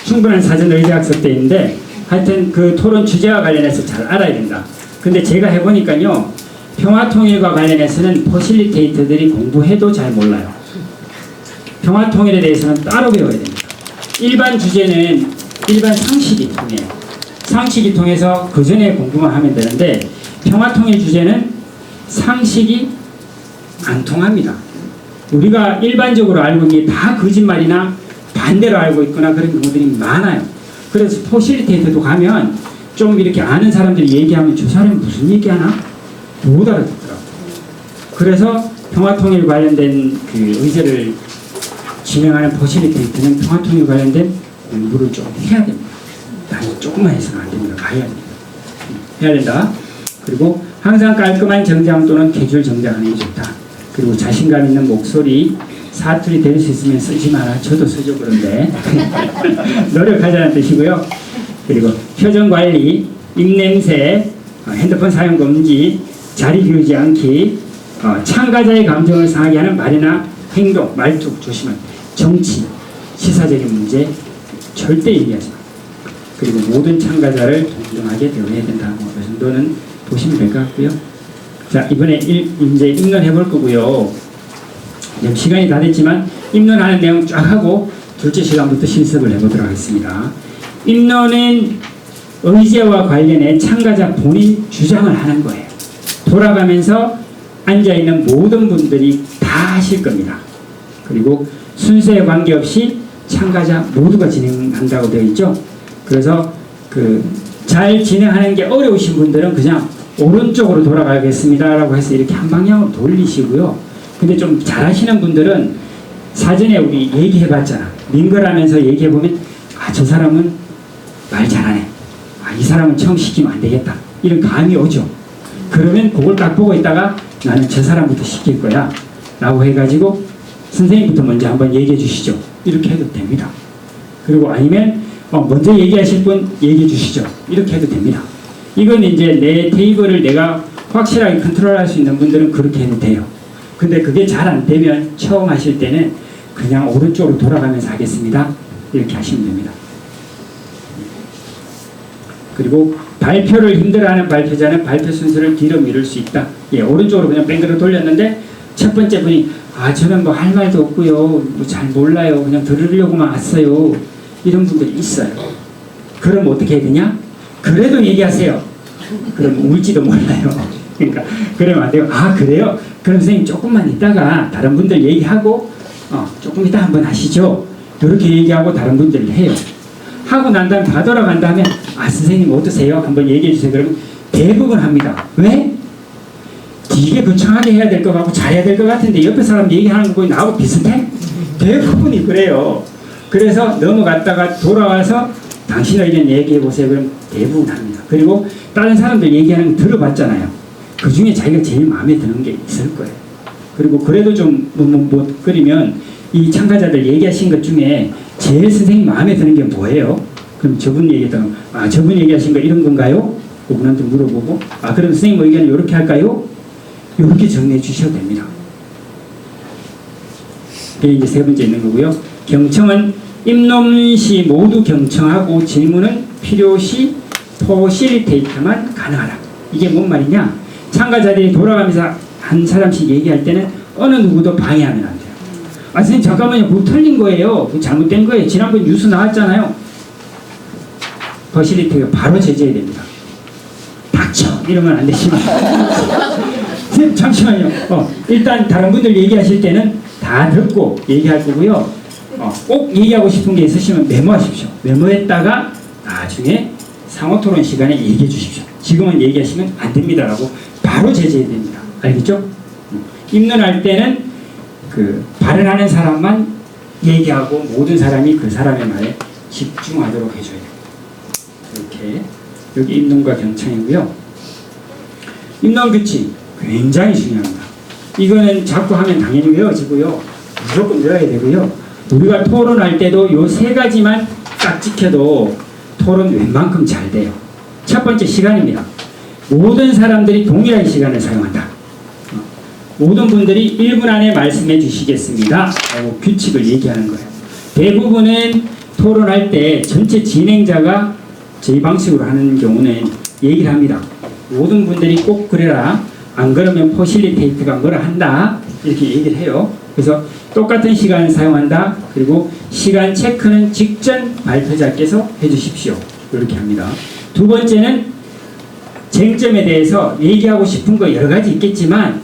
충분한 사전 의제학습 때인데 하여튼 그 토론 주제와 관련해서 잘 알아야 된다. 근데 제가 해보니까요. 평화통일과 관련해서는 퍼실리테이터들이 공부해도 잘 몰라요. 평화통일에 대해서는 따로 배워야 됩니다. 일반 주제는 일반 상식이 통해요. 상식이 통해서 그 전에 공부만 하면 되는데 평화통일 주제는 상식이 안 통합니다. 우리가 일반적으로 알고 있는 게 다 거짓말이나 반대로 알고 있거나 그런 경우들이 많아요. 그래서 포실리테이터도 가면 좀 이렇게 아는 사람들이 얘기하면 저 사람이 무슨 얘기하나? 못 알아듣더라고요. 그래서 평화통일 관련된 그 의제를 진행하는 포실리테이터는 평화통일 관련된 공부를 좀 해야 됩니다. 아니 조금만 해서는 안 됩니다. 가야 됩니다. 해야 된다. 그리고 항상 깔끔한 정장 또는 캐주얼 정장하는 게 좋다. 그리고 자신감 있는 목소리, 사투리 될 수 있으면 쓰지 마라. 저도 쓰죠 그런데 노력하자는 뜻이고요. 그리고 표정 관리, 입냄새, 핸드폰 사용 금지, 자리 비우지 않기, 참가자의 감정을 상하게 하는 말이나 행동, 말투 조심하라. 정치, 시사적인 문제 절대 얘기하지 마. 그리고 모든 참가자를 동등하게 대우해야 된다. 이 정도는 보시면 될 것 같고요. 자, 이번에 이제 입론해 볼 거고요. 지금 시간이 다 됐지만 입론하는 내용 쫙 하고 둘째 시간부터 실습을 해보도록 하겠습니다. 입론은 의제와 관련해 참가자 본인 주장을 하는 거예요. 돌아가면서 앉아있는 모든 분들이 다 하실 겁니다. 그리고 순서에 관계없이 참가자 모두가 진행한다고 되어 있죠. 그래서 잘 진행하는 게 어려우신 분들은 그냥 오른쪽으로 돌아가겠습니다 라고 해서 이렇게 한 방향으로 돌리시고요. 근데 좀 잘하시는 분들은 사전에 우리 얘기해봤잖아. 민거라면서 얘기해보면 저 사람은 말 잘하네. 이 사람은 처음 시키면 안 되겠다. 이런 감이 오죠. 그러면 그걸 딱 보고 있다가 나는 저 사람부터 시킬 거야 라고 해가지고 선생님부터 먼저 한번 얘기해 주시죠. 이렇게 해도 됩니다. 그리고 아니면 먼저 얘기하실 분 얘기해 주시죠. 이렇게 해도 됩니다. 이건 이제 내 테이블을 내가 확실하게 컨트롤할 수 있는 분들은 그렇게 해도 돼요. 근데 그게 잘 안 되면 처음 하실 때는 그냥 오른쪽으로 돌아가면서 하겠습니다. 이렇게 하시면 됩니다. 그리고 발표를 힘들어하는 발표자는 발표 순서를 뒤로 미룰 수 있다. 예, 오른쪽으로 그냥 뱅그로 돌렸는데 첫 번째 분이 저는 뭐 할 말도 없고요. 뭐 잘 몰라요. 그냥 들으려고만 왔어요. 이런 분들이 있어요. 그럼 어떻게 해야 되냐? 그래도 얘기하세요. 그럼 울지도 몰라요. 그러니까 그러면 안 돼요. 그래요? 그럼 선생님 조금만 있다가 다른 분들 얘기하고 조금 이따 한번 하시죠. 이렇게 얘기하고 다른 분들을 해요. 하고 난 다음에 다 돌아간 다음에 선생님 어떠세요? 한번 얘기해 주세요. 그러면 대부분 합니다. 왜? 되게 거창하게 해야 될 것 같고 잘해야 될 것 같은데 옆에 사람 얘기하는 거 나하고 비슷해? 대부분이 그래요. 그래서 넘어갔다가 돌아와서 당신 의견 얘기해 보세요. 그럼 대부분 합니다. 그리고 다른 사람들 얘기하는 거 들어봤잖아요. 그 중에 자기가 제일 마음에 드는 게 있을 거예요. 그리고 그래도 좀 그러면 이 참가자들 얘기하신 것 중에 제일 선생님 마음에 드는 게 뭐예요? 그럼 저분 얘기했다가 저분 얘기하신 거 이런 건가요? 그분한테 물어보고 그럼 선생님 의견은 이렇게 할까요? 이렇게 정리해 주셔도 됩니다. 이게 이제 세 번째 있는 거고요. 경청은 입논시 모두 경청하고 질문은 필요시 포실리테이트만 가능하다. 이게 뭔 말이냐? 참가자들이 돌아가면서 한 사람씩 얘기할 때는 어느 누구도 방해하면 안 돼요. 선생님 잠깐만요. 그거 틀린 거예요. 그거 잘못된 거예요. 지난번 뉴스 나왔잖아요. 포실리테이트가 바로 제재해야 됩니다. 닥쳐! 이러면 안 되지만 잠시만요. 일단 다른 분들 얘기하실 때는 다 듣고 얘기할 거고요. 꼭 얘기하고 싶은 게 있으시면 메모하십시오. 메모했다가 나중에 상호토론 시간에 얘기해 주십시오. 지금은 얘기하시면 안 됩니다라고 바로 제재해야 됩니다. 알겠죠? 입론할 때는 발언하는 사람만 얘기하고 모든 사람이 그 사람의 말에 집중하도록 해줘야 돼요. 이렇게 여기 입론과 경청이고요. 입론 규칙 굉장히 중요합니다. 이거는 자꾸 하면 당연히 외워지고요. 무조건 외워야 되고요. 우리가 토론할 때도 요 세 가지만 딱 지켜도 토론 웬만큼 잘 돼요. 첫 번째 시간입니다. 모든 사람들이 동일한 시간을 사용한다. 모든 분들이 1분 안에 말씀해 주시겠습니다. 라고 규칙을 얘기하는 거예요. 대부분은 토론할 때 전체 진행자가 저희 방식으로 하는 경우는 얘기를 합니다. 모든 분들이 꼭 그래라. 안 그러면 포실리테이트가 뭐라 한다. 이렇게 얘기를 해요. 그래서 똑같은 시간을 사용한다. 그리고 시간 체크는 직전 발표자께서 해주십시오. 이렇게 합니다. 두 번째는 쟁점에 대해서 얘기하고 싶은 거 여러 가지 있겠지만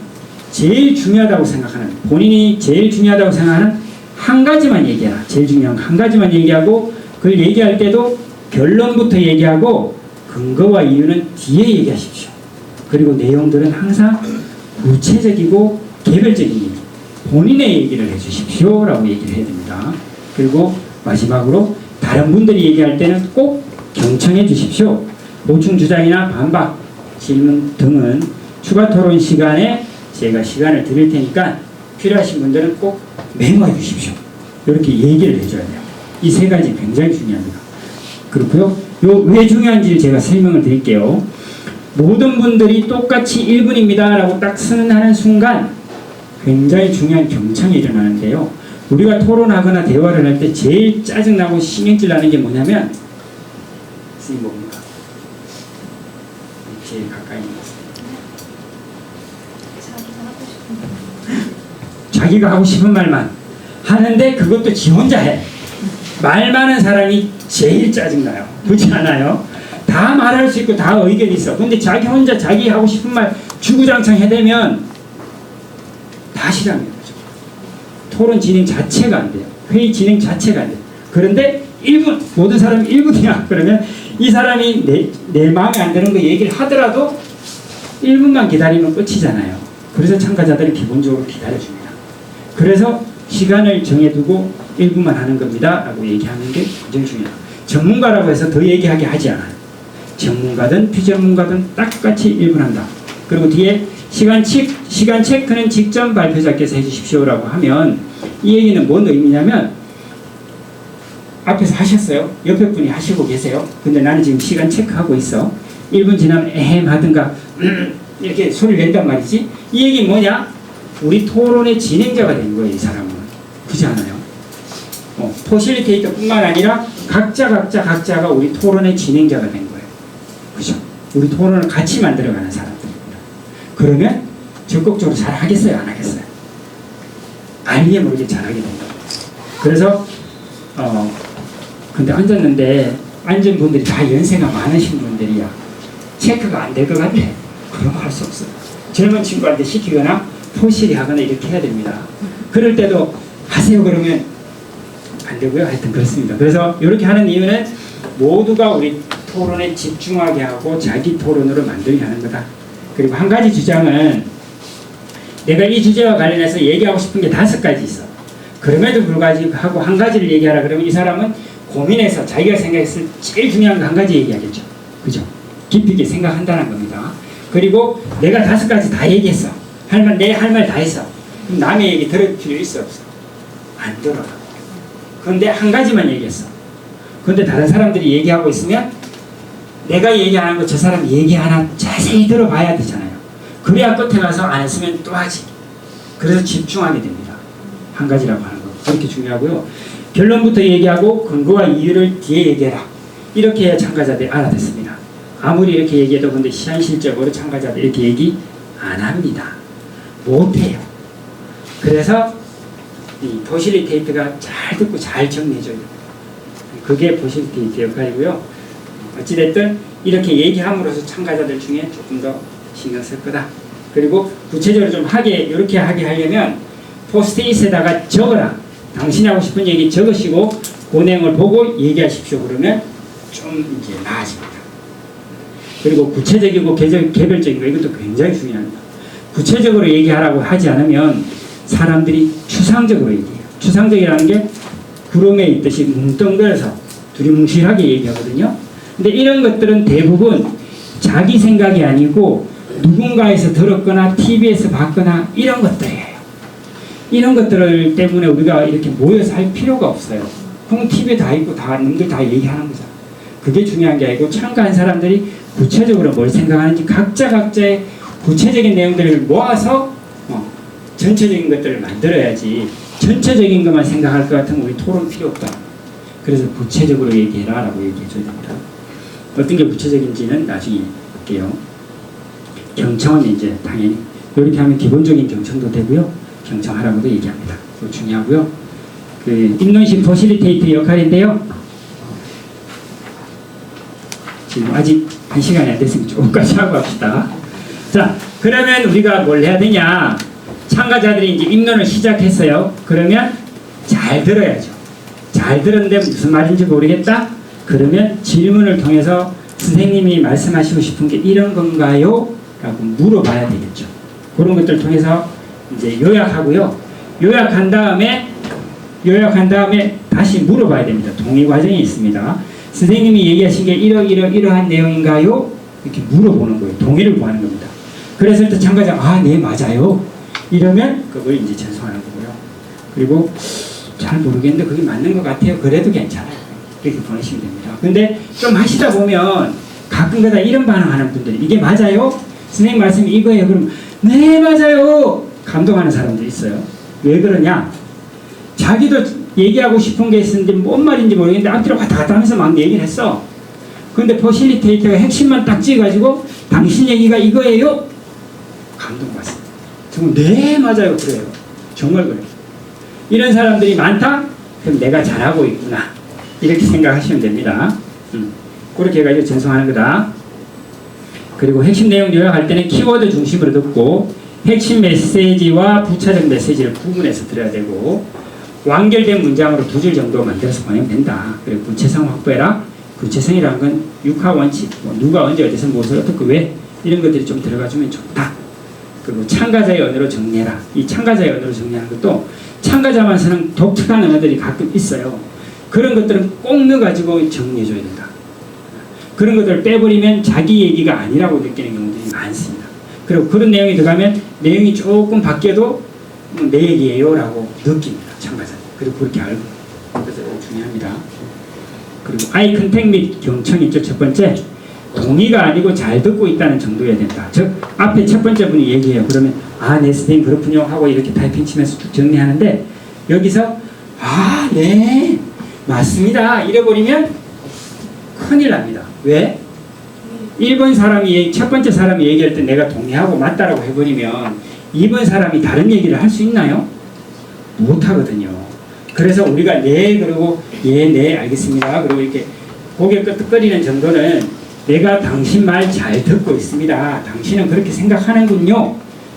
제일 중요하다고 생각하는, 본인이 제일 중요하다고 생각하는 한 가지만 얘기해라. 제일 중요한 한 가지만 얘기하고 그걸 얘기할 때도 결론부터 얘기하고 근거와 이유는 뒤에 얘기하십시오. 그리고 내용들은 항상 구체적이고 개별적인 얘기, 본인의 얘기를 해주십시오 라고 얘기를 해야 됩니다. 그리고 마지막으로 다른 분들이 얘기할 때는 꼭 경청해 주십시오. 보충 주장이나 반박, 질문 등은 추가 토론 시간에 제가 시간을 드릴 테니까 필요하신 분들은 꼭 메모해 주십시오. 이렇게 얘기를 해줘야 돼요. 이 세 가지 굉장히 중요합니다. 그렇고요. 왜 중요한지 제가 설명을 드릴게요. 모든 분들이 똑같이 1분입니다 라고 딱 선언하는 순간 굉장히 중요한 경청이 일어나는데요. 우리가 토론하거나 대화를 할 때 제일 짜증나고 신경질 나는 게 뭐냐면 선생님 뭡니까? 제일 가까이 있는 자기가 하고 싶은 말만 하는데 그것도 지 혼자 해. 말 많은 사람이 제일 짜증나요. 그렇지 않아요? 다 말할 수 있고 다 의견이 있어. 근데 자기 혼자 자기 하고 싶은 말 주구장창 해대면 다 싫어하는 거죠. 토론 진행 자체가 안 돼요. 회의 진행 자체가 안 돼요. 그런데 1분, 모든 사람이 1분이야. 그러면 이 사람이 내 마음에 안 드는 거 얘기를 하더라도 1분만 기다리면 끝이잖아요. 그래서 참가자들이 기본적으로 기다려줍니다. 그래서 시간을 정해두고 1분만 하는 겁니다 라고 얘기하는 게 굉장히 중요해요. 전문가라고 해서 더 얘기하게 하지 않아요. 전문가든 비전문가든 똑같이 1분 한다. 그리고 뒤에 시간 체크는 직전 발표자께서 해주십시오 라고 하면 이 얘기는 뭔 의미냐면 앞에서 하셨어요. 옆에 분이 하시고 계세요. 근데 나는 지금 시간 체크하고 있어. 1분 지나면 에헴 하든가 이렇게 소리를 낸단 말이지. 이 얘기 뭐냐? 우리 토론의 진행자가 된 거예요. 이 사람은. 그렇지 않아요? 포실리테이터뿐만 아니라 각자가 우리 토론의 진행자가 된 거예요. 그죠? 우리 토론을 같이 만들어가는 사람들입니다. 그러면 적극적으로 잘 하겠어요? 안 하겠어요? 알게 모르게 잘하게 됩니다. 그래서 근데 앉았는데 앉은 분들이 다 연세가 많으신 분들이야. 체크가 안 될 것 같아. 그럼 할 수 없어요. 젊은 친구한테 시키거나 포실이 하거나 이렇게 해야 됩니다. 그럴 때도 하세요 그러면 안 되고요. 하여튼 그렇습니다. 그래서 이렇게 하는 이유는 모두가 우리 토론에 집중하게 하고 자기 토론으로 만들게 하는 거다. 그리고 한 가지 주장은 내가 이 주제와 관련해서 얘기하고 싶은 게 5가지 있어. 그럼에도 불구하고 한 가지를 얘기하라 그러면 이 사람은 고민해서 자기가 생각했을 제일 중요한 거 한 가지 얘기하겠죠. 그죠? 깊이 있게 생각한다는 겁니다. 그리고 내가 5가지 다 얘기했어. 내 할 말 다 했어. 그럼 남의 얘기 들을 필요 있어 없어? 안 들어요. 그런데 한 가지만 얘기했어. 그런데 다른 사람들이 얘기하고 있으면 내가 얘기하는 거 저 사람이 얘기하나 자세히 들어봐야 되잖아요. 그래야 끝에 가서 안 했으면 또 하지. 그래서 집중하게 됩니다. 한 가지라고 하는 거. 그렇게 중요하고요. 결론부터 얘기하고 근거와 이유를 뒤에 얘기해라. 이렇게 해야 참가자들이 알아듣습니다. 아무리 이렇게 얘기해도 근데 현실적으로 참가자들이 이렇게 얘기 안 합니다. 못해요. 그래서 이 포실리테이터가 잘 듣고 잘 정리해줘야 됩니다. 그게 포실리테이터 역할이고요. 어찌됐든 이렇게 얘기함으로써 참가자들 중에 조금 더 신경 쓸 거다. 그리고 구체적으로 좀 이렇게 하게 하려면 포스트잇에다가 적어라. 당신이 하고 싶은 얘기 적으시고 그 내용을 보고 얘기하십시오. 그러면 좀 이제 나아집니다. 그리고 구체적이고 개별적이고 이것도 굉장히 중요합니다. 구체적으로 얘기하라고 하지 않으면 사람들이 추상적으로 얘기해요. 추상적이라는 게 구름에 있듯이 뭉뚱그려서 두리뭉실하게 얘기하거든요. 근데 이런 것들은 대부분 자기 생각이 아니고 누군가에서 들었거나 TV에서 봤거나 이런 것들이에요. 이런 것들 때문에 우리가 이렇게 모여서 할 필요가 없어요. 그럼 TV에 다 있고 다 남들 다 얘기하는 거잖아. 그게 중요한 게 아니고 참가한 사람들이 구체적으로 뭘 생각하는지 각자의 구체적인 내용들을 모아서 전체적인 것들을 만들어야지 전체적인 것만 생각할 것 같으면 우리 토론 필요 없다. 그래서 구체적으로 얘기해라 라고 얘기해 줘야 됩니다. 어떤 게 구체적인지는 나중에 볼게요. 경청은 이제 당연히 이렇게 하면 기본적인 경청도 되고요. 경청하라고도 얘기합니다. 그거 중요하고요. 그 입론식 포실리테이터 역할인데요. 지금 아직 1시간이 안 됐으면 조금까지 하고 합시다. 자, 그러면 우리가 뭘 해야 되냐? 참가자들이 이제 입론을 시작했어요. 그러면 잘 들어야죠. 잘 들었는데 무슨 말인지 모르겠다? 그러면 질문을 통해서 선생님이 말씀하시고 싶은 게 이런 건가요? 라고 물어봐야 되겠죠. 그런 것들을 통해서 이제 요약하고요. 요약한 다음에 다시 물어봐야 됩니다. 동의 과정이 있습니다. 선생님이 얘기하신 게 이러한 내용인가요? 이렇게 물어보는 거예요. 동의를 구하는 겁니다. 그래서 또 참가자가 네 맞아요. 이러면 그걸 이제 전송하는 거고요. 그리고 잘 모르겠는데 그게 맞는 것 같아요. 그래도 괜찮아요. 이렇게 보내시면 됩니다. 근데 좀 하시다 보면 가끔가다 이런 반응하는 분들이 이게 맞아요? 선생님 말씀이 이거예요. 그럼 네 맞아요. 감동하는 사람들이 있어요. 왜 그러냐? 자기도 얘기하고 싶은 게 있었는데 뭔 말인지 모르겠는데 앞뒤로 왔다 갔다 하면서 막 얘기를 했어. 근데 포실리테이터가 핵심만 딱 찍어가지고 당신 얘기가 이거예요? 감동받습니다. 정말 네 맞아요. 그래요. 정말 그래요. 이런 사람들이 많다? 그럼 내가 잘하고 있구나. 이렇게 생각하시면 됩니다. 그렇게 해가지고 전송하는 거다. 그리고 핵심 내용 요약할 때는 키워드 중심으로 듣고 핵심 메시지와 부차적 메시지를 구분해서 들어야 되고 완결된 문장으로 2줄 정도 만들어서 보내면 된다. 그리고 구체성 확보해라. 구체성이라는 건 육하 원칙, 누가 언제 어디서 무엇을 어떻게 왜 이런 것들이 좀 들어가주면 좋다. 그리고 참가자의 언어로 정리해라. 이 참가자의 언어로 정리하는 것도 참가자만 쓰는 독특한 언어들이 가끔 있어요. 그런 것들은 꼭 넣어가지고 정리해줘야 된다. 그런 것들을 빼버리면 자기 얘기가 아니라고 느끼는 경우들이 많습니다. 그리고 그런 내용이 들어가면 내용이 조금 바뀌어도 내 얘기예요 라고 느낍니다. 참가자. 그리고 그렇게 알고. 그래서 중요합니다. 그리고 아이 컨택 및 경청 있죠. 첫 번째. 동의가 아니고 잘 듣고 있다는 정도여야 된다. 즉 앞에 첫 번째 분이 얘기해요. 그러면 네 선생님 그렇군요 하고 이렇게 타이핑 치면서 쭉 정리하는데 여기서 네 맞습니다 이래버리면 큰일 납니다. 왜? 1번 사람이 첫 번째 사람이 얘기할 때 내가 동의하고 맞다라고 해버리면 2번 사람이 다른 얘기를 할 수 있나요? 못하거든요. 그래서 우리가 네 그러고 예 네 알겠습니다 그리고 이렇게 고개 끄덕거리는 정도는 내가 당신 말 잘 듣고 있습니다. 당신은 그렇게 생각하는군요.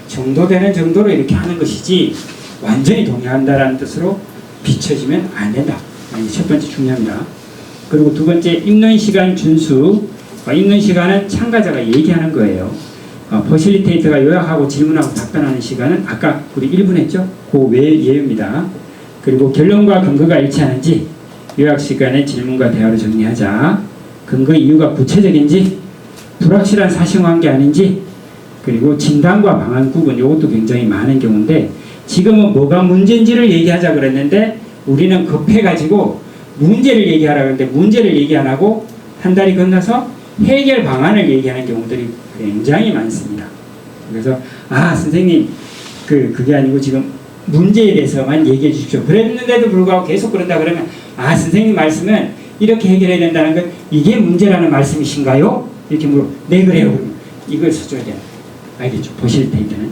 정도 되는 정도로 이렇게 하는 것이지 완전히 동의한다라는 뜻으로 비춰지면 안 된다. 이게 첫 번째 중요합니다. 그리고 두 번째 읽는 시간 준수. 읽는 시간은 참가자가 얘기하는 거예요. 퍼실리테이터가 요약하고 질문하고 답변하는 시간은 아까 우리 1분 했죠? 그 외의 예입니다. 그리고 결론과 근거가 일치하는지 요약 시간에 질문과 대화로 정리하자. 근거 이유가 구체적인지 불확실한 사실관계 아닌지 그리고 진단과 방안 구분 이것도 굉장히 많은 경우인데 지금은 뭐가 문제인지를 얘기하자 그랬는데 우리는 급해가지고 문제를 얘기하라 그랬는데 문제를 얘기 안 하고 한 달이 건너서 해결 방안을 얘기하는 경우들이 굉장히 많습니다. 그래서 선생님 그게 아니고 지금 문제에 대해서만 얘기해 주십시오. 그랬는데도 불구하고 계속 그런다 그러면 선생님 말씀은 이렇게 해결해야 된다는 건 이게 문제라는 말씀이신가요? 이렇게 물어. 네 그래요. 이걸 써줘야 돼요. 알겠죠? 보실 때는.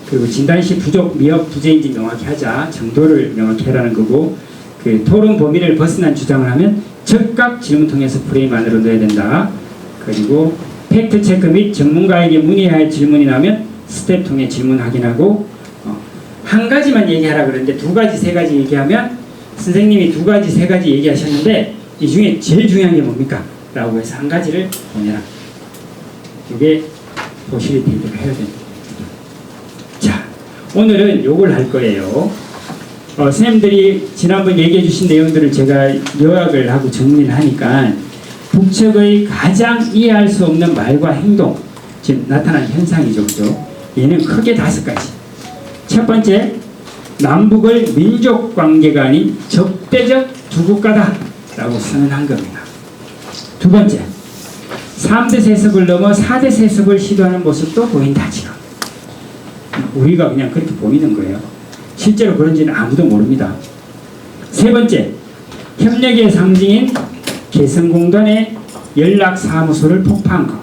그리고 진단시 부족, 미흡, 부재인지 명확히 하자. 정도를 명확히 하라는 거고 그 토론 범위를 벗어난 주장을 하면 즉각 질문 통해서 프레임 안으로 넣어야 된다. 그리고 팩트 체크 및 전문가에게 문의해야 할 질문이 나오면 스텝 통해 질문 확인하고 한 가지만 얘기하라 그러는데 두 가지, 세 가지 얘기하면 선생님이 두 가지, 세 가지 얘기하셨는데 이 중에 제일 중요한 게 뭡니까? 라고 해서 한 가지를 보내라. 이게 포실리테이터가 해야 됩니다. 자, 오늘은 요걸 할 거예요. 선생님들이 지난번 얘기해 주신 내용들을 제가 요약을 하고 정리를 하니까 북측의 가장 이해할 수 없는 말과 행동, 지금 나타난 현상이죠. 그죠? 얘는 크게 5가지. 첫 번째, 남북을 민족 관계가 아닌 적대적 두 국가다 라고 선언한 겁니다. 두 번째, 3대 세습을 넘어 4대 세습을 시도하는 모습도 보인다 지금. 우리가 그냥 그렇게 보이는 거예요. 실제로 그런지는 아무도 모릅니다. 세 번째, 협력의 상징인 개성공단의 연락사무소를 폭파한 거.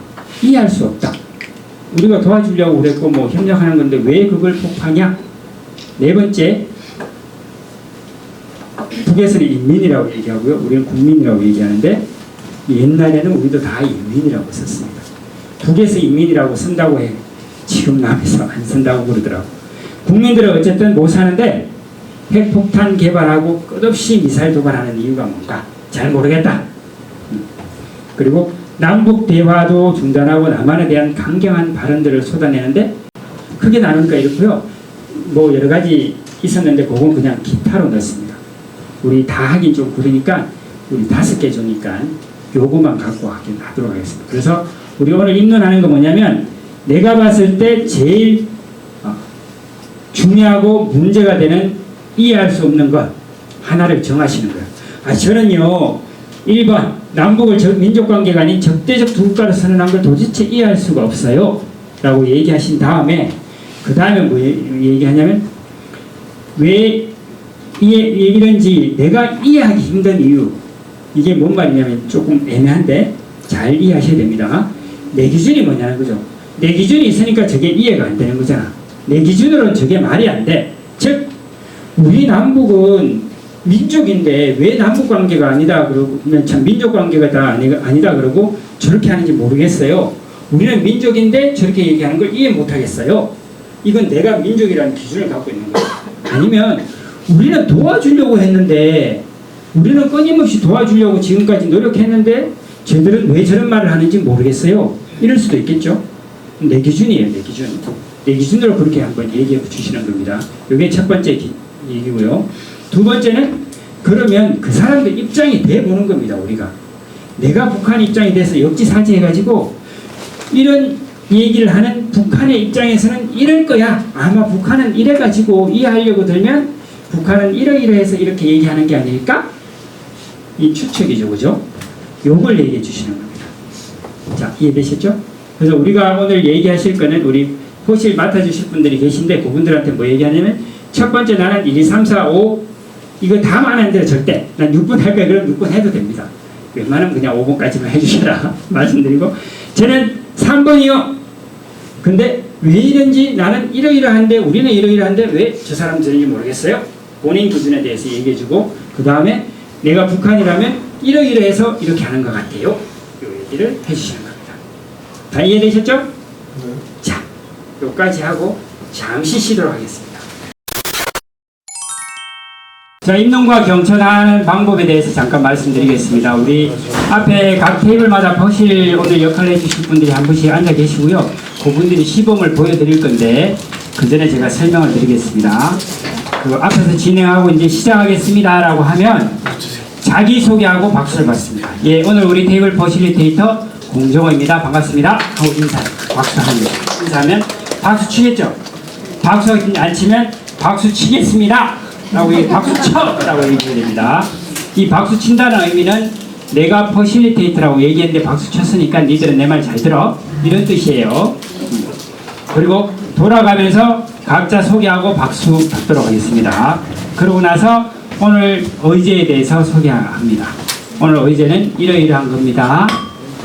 이해할 수 없다. 우리가 도와주려고 그랬고 뭐 협력하는 건데 왜 그걸 폭파하냐? 네 번째, 북에서는 인민이라고 얘기하고요. 우리는 국민이라고 얘기하는데 옛날에는 우리도 다 인민이라고 썼습니다. 북에서 인민이라고 쓴다고 해. 지금 남에서 안 쓴다고 그러더라고. 국민들은 어쨌든 못 사는데 핵폭탄 개발하고 끝없이 미사일 도발하는 이유가 뭔가 잘 모르겠다. 그리고 남북 대화도 중단하고 남한에 대한 강경한 발언들을 쏟아내는데 크게 나누니까 이렇고요. 뭐 여러 가지 있었는데 그건 그냥 기타로 넣습니다. 우리 다 하긴 좀 그러니까 우리 5개 주니까 요거만 갖고 하도록 하겠습니다. 그래서 우리 오늘 입론하는 거 뭐냐면 내가 봤을 때 제일 중요하고 문제가 되는 이해할 수 없는 것 하나를 정하시는 거예요. 저는요 1번 남북을 민족관계가 아닌 적대적 두 국가로 선언한 걸 도대체 이해할 수가 없어요 라고 얘기하신 다음에 그 다음에 뭐 얘기하냐면 왜 이런지 내가 이해하기 힘든 이유 이게 뭔 말이냐면 조금 애매한데 잘 이해하셔야 됩니다. 내 기준이 뭐냐는 거죠. 내 기준이 있으니까 저게 이해가 안 되는 거잖아. 내 기준으로는 저게 말이 안 돼. 즉 우리 남북은 민족인데 왜 남북관계가 아니다 그러고 참 민족관계가 다 아니다 그러고 저렇게 하는지 모르겠어요. 우리는 민족인데 저렇게 얘기하는 걸 이해 못하겠어요. 이건 내가 민족이라는 기준을 갖고 있는 거예요. 아니면 우리는 도와주려고 했는데 우리는 끊임없이 도와주려고 지금까지 노력했는데 쟤들은 왜 저런 말을 하는지 모르겠어요. 이럴 수도 있겠죠. 내 기준이에요. 내 기준. 내 기준으로 그렇게 한번 얘기해 주시는 겁니다. 이게 첫 번째 얘기고요. 두 번째는 그러면 그 사람들 입장이 돼보는 겁니다. 우리가. 내가 북한 입장이 돼서 역지사지해가지고 이런 얘기를 하는 북한의 입장에서는 이럴 거야. 아마 북한은 이래가지고 이해하려고 들면 북한은 이러이러해서 이렇게 얘기하는 게 아닐까? 이 추측이죠. 그죠? 요걸 얘기해 주시는 겁니다. 자, 이해되셨죠? 그래서 우리가 오늘 얘기하실 거는 우리 호실 맡아주실 분들이 계신데 그분들한테 뭐 얘기하냐면 첫 번째 나는 1, 2, 3, 4, 5 이거 다 말하는 대로 절대 난 6분 할 거야. 그럼 6분 해도 됩니다. 웬만하면 그냥 5번까지만 해주셔라 말씀드리고, 저는 3번이요. 근데 왜 이런지 나는 이러이러한데, 우리는 이러이러한데 왜 저 사람 저런지 모르겠어요. 본인 기준에 대해서 얘기해주고, 그 다음에 내가 북한이라면 이러이러해서 이렇게 하는 것 같아요. 이 얘기를 해주시는 겁니다. 다 이해되셨죠? 네. 자, 여기까지 하고 잠시 쉬도록 하겠습니다. 자, 입론과 경천하는 방법에 대해서 잠깐 말씀드리겠습니다. 우리 앞에 각 테이블마다 거실 오늘 역할을 해주실 분들이 한 분씩 앉아 계시고요. 그분들이 시범을 보여드릴 건데 그 전에 제가 설명을 드리겠습니다. 그 앞에서 진행하고 이제 시작하겠습니다라고 하면 자기소개하고 박수를 받습니다. 예, 오늘 우리 테이블 퍼실리테이터 공정호입니다. 반갑습니다. 하고 인사, 박수합니다. 인사하면 박수 치겠죠? 박수 안 치면 박수 치겠습니다. 라고 박수 쳐! 라고 얘기해야 됩니다. 이 박수 친다는 의미는 내가 퍼실리테이터라고 얘기했는데 박수 쳤으니까 니들은 내 말 잘 들어. 이런 뜻이에요. 그리고 돌아가면서 각자 소개하고 박수 받도록 하겠습니다. 그러고 나서 오늘 의제에 대해서 소개합니다. 오늘 의제는 이러이러한 겁니다.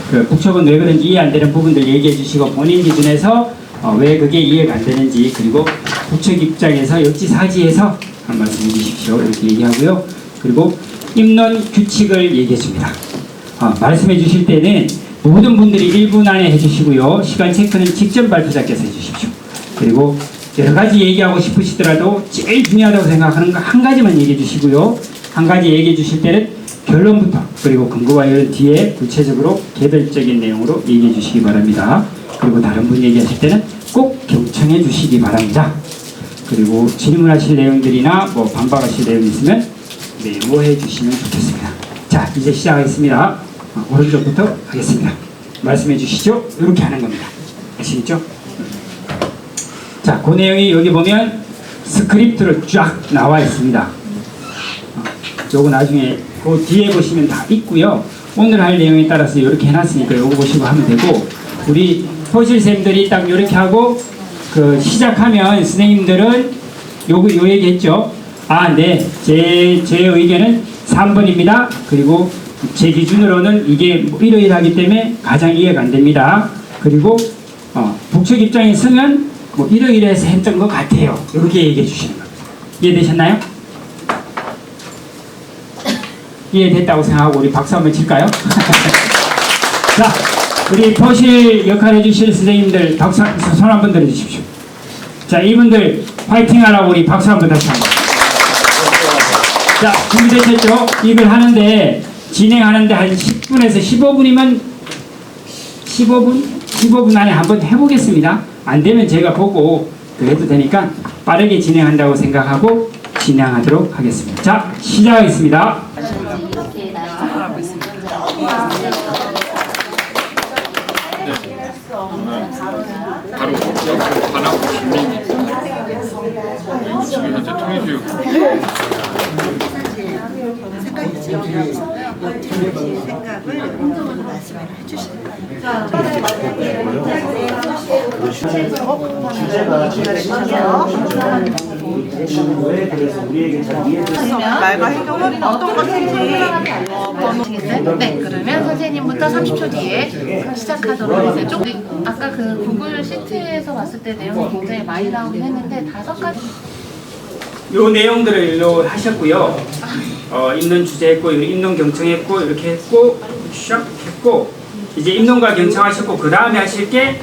그 북측은 왜 그런지 이해 안 되는 부분들 얘기해 주시고 본인 기준에서 왜 그게 이해가 안 되는지, 그리고 북측 입장에서 역지사지해서 한 말씀 해주십시오. 이렇게 얘기하고요. 그리고 입론 규칙을 얘기해 줍니다. 말씀해 주실 때는 모든 분들이 1분 안에 해주시고요. 시간 체크는 직접 발표자께서 해주십시오. 그리고 여러 가지 얘기하고 싶으시더라도 제일 중요하다고 생각하는 거 한 가지만 얘기해 주시고요. 한 가지 얘기해 주실 때는 결론부터, 그리고 근거와 이런 뒤에 구체적으로 개별적인 내용으로 얘기해 주시기 바랍니다. 그리고 다른 분 얘기하실 때는 꼭 경청해 주시기 바랍니다. 그리고 질문하실 내용들이나 뭐 반박하실 내용이 있으면 메모해 주시면 좋겠습니다. 자, 이제 시작하겠습니다. 오른쪽부터 하겠습니다. 말씀해 주시죠. 이렇게 하는 겁니다. 아시겠죠? 자, 그 내용이 여기 보면 스크립트로 쫙 나와 있습니다. 요거 나중에 그 뒤에 보시면 다 있고요. 오늘 할 내용에 따라서 이렇게 해놨으니까 요거 보시고 하면 되고, 우리 포실쌤들이 딱 이렇게 하고 그 시작하면 선생님들은 요 얘기 했죠. 네, 제 의견은 3번입니다. 그리고 제 기준으로는 이게 뭐 이러이러하기 때문에 가장 이해가 안 됩니다. 그리고 북측 입장에서는 뭐 이러이러해서 했던 것 같아요. 이렇게 얘기해 주시는 겁니다. 이해되셨나요? 이해됐다고 생각하고 우리 박수 한번 칠까요? 자, 우리 포실 역할 해주실 선생님들 박수 손 한번 들어주십시오. 자, 이분들 파이팅 하라고 우리 박수 한번 다시 한번. 자, 준비되셨죠? 이걸 하는데 진행하는데 한 10분에서 15분이면 15분 안에 한번 해보겠습니다. 안 되면 제가 보고 해도 되니까 빠르게 진행한다고 생각하고 진행하도록 하겠습니다. 자, 시작하겠습니다. 바로 관하고 주민이 지금 현재 통일교육 생각을 말씀을 해주시면 말과 행동은 어떤 것인지 네, 그러면 선생님부터 30초 뒤에 시작하도록 해주세요. 아까 그 구글 시트에서 봤을 때 내용이 굉장히 많이 나오긴 했는데 5가지. 요 내용들을 일로 하셨고요. 입론 주제했고, 입론 경청했고, 이렇게 했고, 샥 했고, 이제 입론과 경청하셨고, 그 다음에 하실 게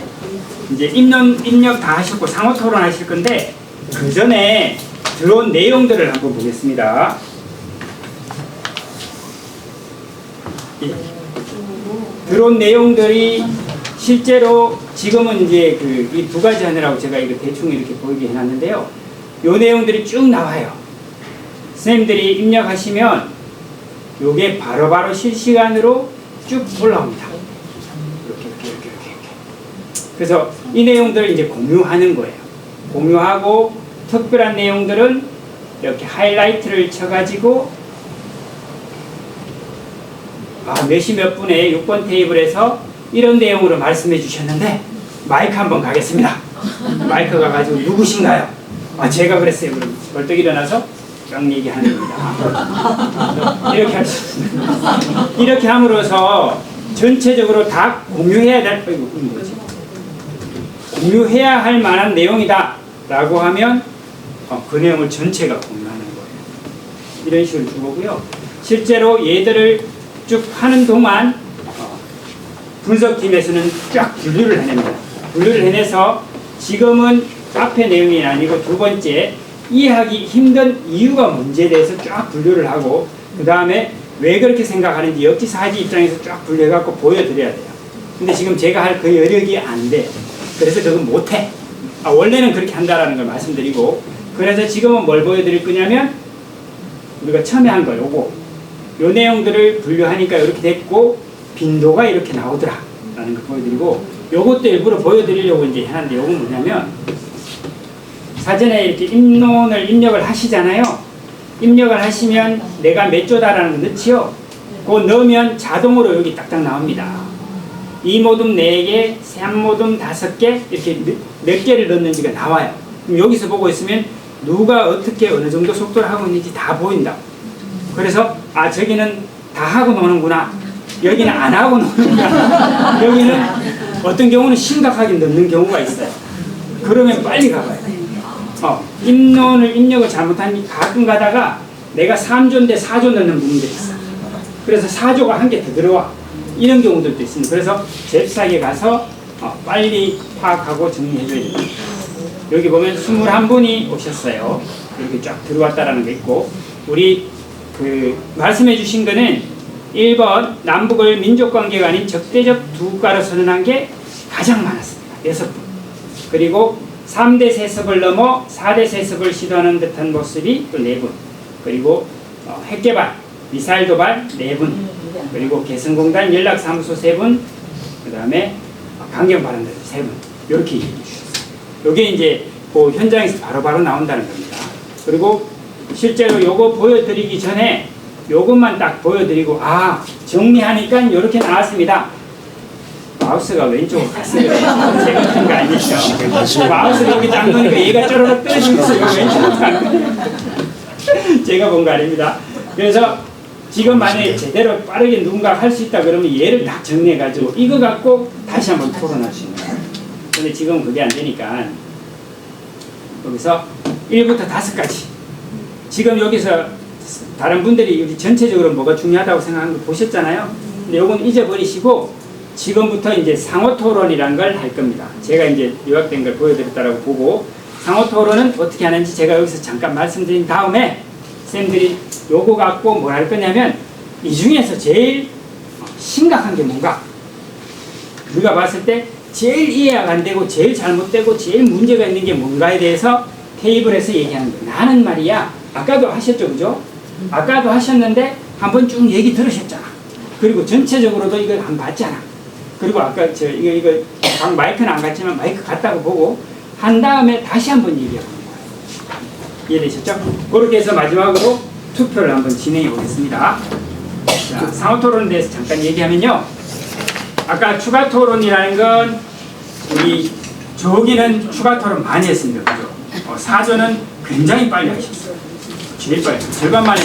이제 입론 입력 다 하셨고 상호 토론 하실 건데, 그 전에 들어온 내용들을 한번 보겠습니다. 예. 들어온 내용들이 실제로 지금은 이제 이 2가지 하느라고 제가 이거 대충 이렇게 보이게 해놨는데요. 요 내용들이 쭉 나와요. 선생님들이 입력하시면 요게 바로바로 실시간으로 쭉 올라옵니다. 이렇게. 그래서 이 내용들을 이제 공유하는 거예요. 공유하고 특별한 내용들은 이렇게 하이라이트를 쳐가지고 몇시 몇 분에 6번 테이블에서 이런 내용으로 말씀해 주셨는데 마이크 한번 가겠습니다. 마이크 가가지고 누구신가요? 제가 그랬어요. 그럼 벌떡 일어나서 쫙 얘기하는 겁니다. 이렇게 할 수 있습니다. 이렇게 함으로써 전체적으로 다 공유해야 될, 공유해야 할 만한 내용이다 라고 하면 그 내용을 전체가 공유하는 거예요. 이런 식으로 줄 거고요. 실제로 얘들을 쭉 하는 동안 분석팀에서는 쫙 분류를 해냅니다. 분류를 해내서 지금은 앞에 내용이 아니고 두 번째 이해하기 힘든 이유가 문제에 대해서 쫙 분류를 하고 그 다음에 왜 그렇게 생각하는지 역지사지 입장에서 쫙 분류해갖고 보여드려야 돼요. 근데 지금 제가 할 그 여력이 안 돼. 그래서 그건 못해. 원래는 그렇게 한다라는 걸 말씀드리고 그래서 지금은 뭘 보여드릴 거냐면 우리가 처음에 한 거 요거 요 내용들을 분류하니까 이렇게 됐고 빈도가 이렇게 나오더라 라는 걸 보여드리고 요것도 일부러 보여드리려고 이제 해놨는데 요건 뭐냐면 사전에 이렇게 입론을 입력을 하시잖아요. 입력을 하시면 내가 몇 조다라는 거 넣지요. 그거 넣으면 자동으로 여기 딱딱 나옵니다. 2모둠 4개, 3모둠 5개 이렇게 몇 개를 넣는지가 나와요. 그럼 여기서 보고 있으면 누가 어떻게 어느 정도 속도를 하고 있는지 다 보인다. 그래서 저기는 다 하고 노는구나. 여기는 안 하고 노는구나. 여기는 어떤 경우는 심각하게 넣는 경우가 있어요. 그러면 빨리 가봐요. 입론을 입력을 잘못하니 가끔 가다가 내가 3조인데 4조 넣는 부분들이 있어. 그래서 4조가 한 개 더 들어와. 이런 경우들도 있습니다. 그래서 잽싸게 가서 빨리 파악하고 정리해줘야 됩니다. 여기 보면 21분이 오셨어요. 이렇게 쫙 들어왔다라는 게 있고 우리 말씀해 주신 거는 1번 남북을 민족관계가 아닌 적대적 두 국가로 선언한 게 가장 많았습니다. 6분. 그리고 3대 세습을 넘어 4대 세습을 시도하는 듯한 모습이 또 4분. 그리고 핵개발, 미사일 도발 4분. 그리고 개성공단 연락사무소 3분. 그 다음에 강경발언들 3분. 이렇게 얘기해 주셨어요. 이게 이제 그 현장에서 바로바로 나온다는 겁니다. 그리고 실제로 요거 보여드리기 전에 요것만 딱 보여드리고 정리하니까 이렇게 나왔습니다. 마우스가 왼쪽으로 갔어요. 제가 큰 거 아니죠. 마우스 여기 딱 놓으니까 얘가 쪼르륵 떨어지고 있어요. 왼쪽으로 가는 제가 본 거 아닙니다. 그래서 지금 만약에 제대로 빠르게 누군가 할 수 있다 그러면 얘를 딱 정리해가지고 이거 갖고 다시 한번 토론할 수 있는 거예요. 근데 지금 그게 안 되니까 여기서 1부터 5까지 지금 여기서 다른 분들이 우리 전체적으로 뭐가 중요하다고 생각하는 거 보셨잖아요. 근데 요건 잊어버리시고 지금부터 이제 상호 토론이라는 걸 할 겁니다. 제가 이제 요약된 걸 보여드렸다라고 보고 상호 토론은 어떻게 하는지 제가 여기서 잠깐 말씀드린 다음에 쌤들이 요거 갖고 뭘 할 거냐면 이 중에서 제일 심각한 게 뭔가 우리가 봤을 때 제일 이해가 안 되고 제일 잘못되고 제일 문제가 있는 게 뭔가에 대해서 테이블에서 얘기하는 거예요. 나는 말이야 아까도 하셨죠, 그죠? 아까도 하셨는데 한번 쭉 얘기 들으셨잖아. 그리고 전체적으로도 이걸 한번 봤잖아. 그리고 아까 이거 마이크는 안 갔지만 마이크 갔다고 보고 한 다음에 다시 한번 얘기해보는 거예요. 이해되셨죠? 그렇게 해서 마지막으로 투표를 한번 진행해 보겠습니다. 자, 상호 토론에 대해서 잠깐 얘기하면요. 아까 추가 토론이라는 건 우리 조기는 추가 토론 많이 했습니다. 그죠? 4조는 굉장히 빨리 하셨어요. 제일 빨리. 절반 만에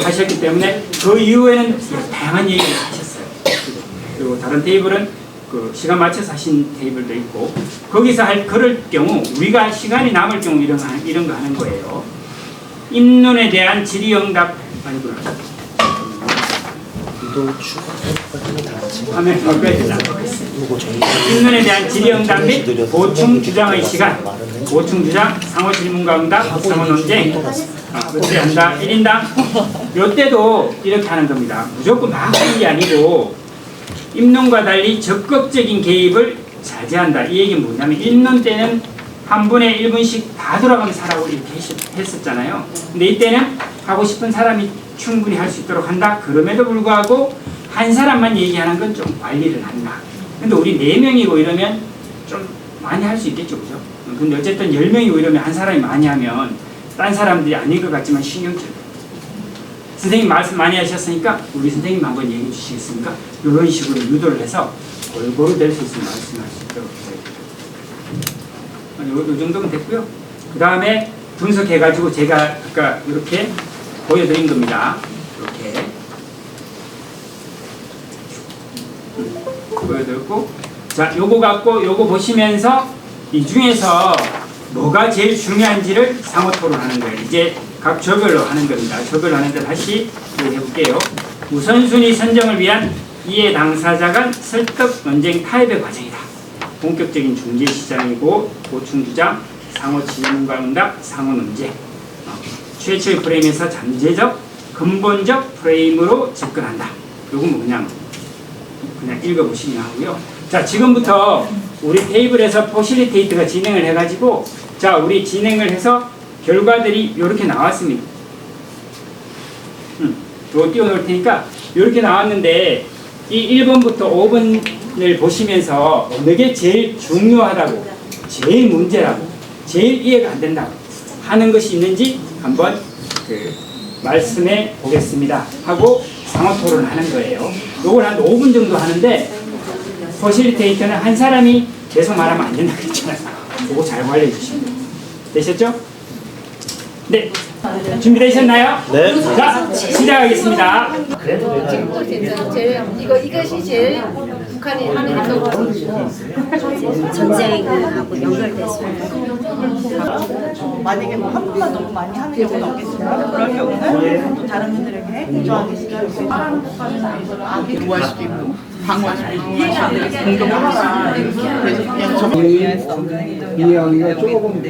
하셨기 때문에 그 이후에는 다양한 얘기를 하셨어요. 그리고 다른 테이블은 그 시간 맞춰서 하신 테이블도 있고 거기서 그럴 경우 우리가 시간이 남을 경우 이런 거 하는 거예요. 입론에 대한 질의응답 아니구나. 화면 바꿔야 되나? 입론에 대한 질의응답 및 보충 주장의 시간, 보충 주장, 상호 질문과 응답, 상호 논쟁, 그때 한다 1인당. 요때도 이렇게 하는 겁니다. 무조건 막 하는 게 아니고 입론과 달리 적극적인 개입을 자제한다. 이 얘기는 뭐냐면 입론 때는 한 분에 1분씩 다 돌아가면서 하라고 이렇게 했었잖아요. 근데 이때는 하고 싶은 사람이 충분히 할 수 있도록 한다. 그럼에도 불구하고 한 사람만 얘기하는 건 좀 관리를 한다. 근데 우리 4명이고 이러면 좀 많이 할 수 있겠죠, 그죠? 근데 어쨌든 10명이고 이러면 한 사람이 많이 하면 딴 사람들이 아닐 것 같지만 신경질. 선생님 말씀 많이 하셨으니까 우리 선생님 한번 얘기해 주시겠습니까? 이런 식으로 유도를 해서 골고루 될 수 있으면 말씀할 수 있도록 해요. 요 정도면 됐고요. 그 다음에 분석해가지고 제가 아까 이렇게 보여드린 겁니다. 이렇게 보여드렸고, 자, 요거 갖고 요거 보시면서 이 중에서 뭐가 제일 중요한지를 상호 토론하는 거예요. 이제 각 조별로 하는 겁니다. 조별로 하는데 다시 해볼게요. 우선순위 선정을 위한 이해 당사자 간 설득 논쟁 타협의 과정이다. 본격적인 중재 시장이고 보충 주장, 상호 질문과 응답, 상호 논쟁. 최초의 프레임에서 잠재적, 근본적 프레임으로 접근한다. 요건 뭐 그냥 읽어보시면 하고요. 자, 지금부터 우리 테이블에서 포실리테이트가 진행을 해가지고, 자, 우리 진행을 해서 결과들이 이렇게 나왔습니다. 이거 띄워놓을 테니까 이렇게 나왔는데 이 1번부터 5번을 보시면서 어느 게 제일 중요하다고, 제일 문제라고, 제일 이해가 안 된다고 하는 것이 있는지 한번 말씀해 보겠습니다 하고 상호 토론하는 거예요. 이걸 한 5분 정도 하는데 퍼실리테이터는 한 사람이 계속 말하면 안 된다고 했잖아요. 그거 잘 관리해 주시면 돼요. 되셨죠? 네. 준비되셨나요? 네. 자, 시작하겠습니다. 이것이 제일 북한이 하는 행동으로 전쟁하고 연결됐어요. 만약에 뭐 한 번만 너무 많이 하는 경우는 없겠지만 그럴 경우는 또 다른 분들에게 공정하게 시켜줄 수 있는 것까지 도할 수도 있고 방어할 수도 있고 공격하거나 그래서 그냥 좀 이해할 수 없는 이해하기가 조금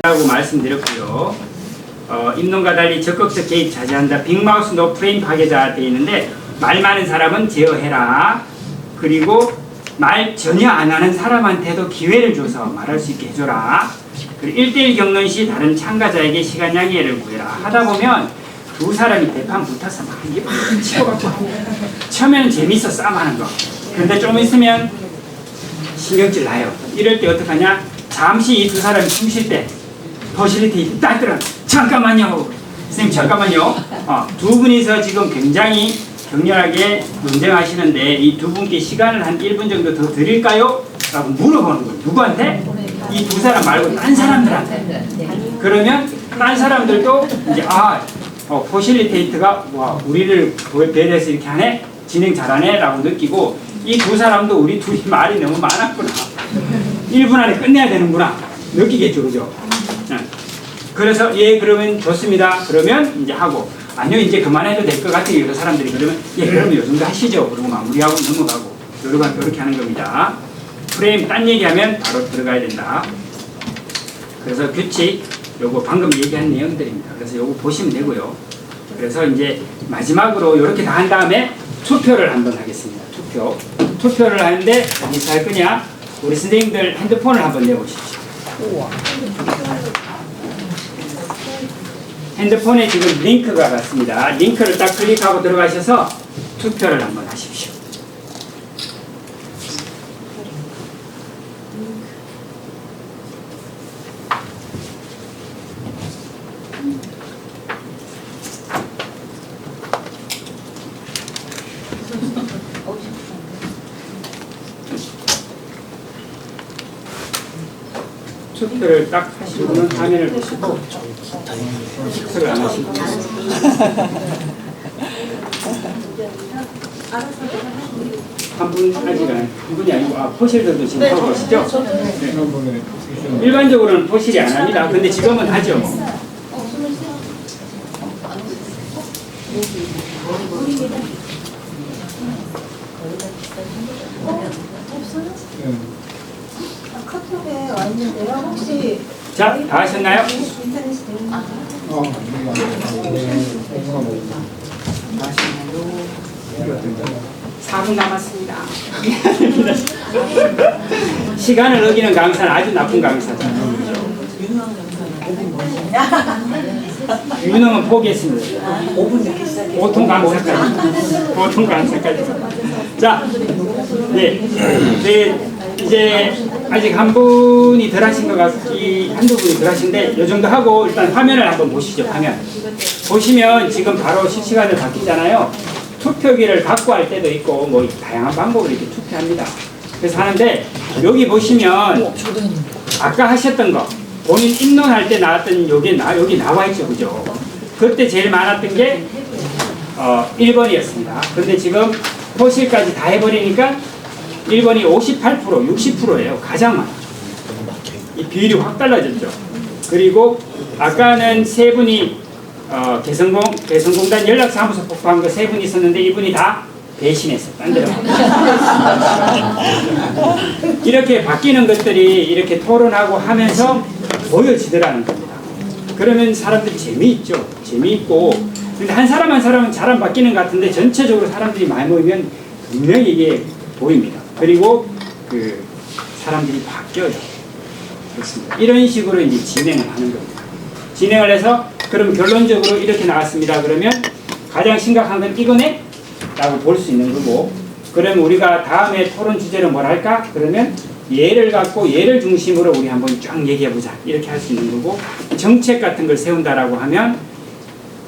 라고 말씀드렸고요. 입론과 달리 적극적 개입 자제한다. 빅마우스 노 프레임 파괴자 되어 있는데 말 많은 사람은 제어해라. 그리고 말 전혀 안 하는 사람한테도 기회를 줘서 말할 수 있게 해줘라. 그리고 1대1 경론 시 다른 참가자에게 시간 양해를 구해라. 하다 보면 두 사람이 대판 붙어서 막 이게 막 치고받고 처음에는 재밌어 싸움하는 거. 근데 좀 있으면 신경질 나요. 이럴 때 어떡하냐? 잠시 이 두 사람이 숨 쉴 때 퍼실리테이트 딱 들어. 잠깐만요. 선생님 잠깐만요. 두 분이서 지금 굉장히 격렬하게 논쟁하시는데 이 두 분께 시간을 한 1분 정도 더 드릴까요? 라고 물어보는 거예요. 누구한테? 이 두 사람 말고 딴 사람들한테. 그러면 딴 사람들도 이제 포실리테이트가 와 우리를 배려해서 이렇게 하네? 진행 잘하네? 라고 느끼고 이 두 사람도 우리 둘이 말이 너무 많았구나. 1분 안에 끝내야 되는구나. 느끼겠죠. 그죠? 그래서 예 그러면 좋습니다. 그러면 이제 하고 아니요 이제 그만해도 될 것 같아요. 여러 사람들이 그러면 예 그러면 요 정도 하시죠. 그러고 마무리하고 넘어가고 이렇게 하는 겁니다. 프레임 딴 얘기하면 바로 들어가야 된다. 그래서 규칙 요거 방금 얘기한 내용들입니다. 그래서 요거 보시면 되고요. 그래서 이제 마지막으로 이렇게 다 한 다음에 투표를 한번 하겠습니다. 투표를 하는데 어디서 할 거냐? 우리 선생님들 핸드폰을 한번 내보십시오. 핸드폰에 지금 링크가 갔습니다. 링크를 딱 클릭하고 들어가셔서 투표를 한번 하십시오. 투표를 딱 하시면 화면을 보시고 투표를 안 하시고 한 분 아직 한 분이 아니고 포실들도 지금 하고 계시죠? 네. 일반적으로는 포실이 안 합니다. 근데 지금은 하죠. 카톡에 와 있는데요. 혹시 자, 다 하셨나요? 인터넷이 되는 4분 남았습니다. 시간을 어기는 강사는 아주 나쁜 강사죠. 유능은 포기했습니다. 5분 늦게 시작해요. 보통 강사까지. 자, 네, 이제 아직 한 분이 덜 하신 것 같기, 한두 분이 덜 하신데 이 정도 하고 일단 화면을 한번 보시죠. 화면. 보시면 지금 바로 실시간으로 바뀌잖아요. 투표기를 갖고 할 때도 있고 뭐 다양한 방법으로 이렇게 투표합니다. 그래서 하는데 여기 보시면 아까 하셨던 거 본인 입론할 때 나왔던 여기 나와 있죠, 그죠? 그때 제일 많았던 게 1번이었습니다. 근데 지금 토실까지 다 해버리니까 1번이 58%, 60%예요. 가장 많죠. 이 비율이 확 달라졌죠. 그리고 아까는 세 분이 개성공단 연락사무소 폭파한 거 세 분이 있었는데 이분이 다 배신했어요. 딴 데로. 이렇게 바뀌는 것들이 이렇게 토론하고 하면서 보여지더라는 겁니다. 그러면 사람들이 재미있죠. 재미있고. 근데 한 사람 한 사람은 잘 안 바뀌는 것 같은데 전체적으로 사람들이 많이 모이면 분명히 이게 보입니다. 그리고 그 사람들이 바뀌어요. 그렇습니다. 이런 식으로 이제 진행을 하는 겁니다. 진행을 해서 그럼 결론적으로 이렇게 나왔습니다. 그러면 가장 심각한 건 이거네? 라고 볼 수 있는 거고, 그러면 우리가 다음에 토론 주제를 뭘 할까? 그러면 얘를 갖고 얘를 중심으로 우리 한번 쫙 얘기해보자. 이렇게 할 수 있는 거고, 정책 같은 걸 세운다라고 하면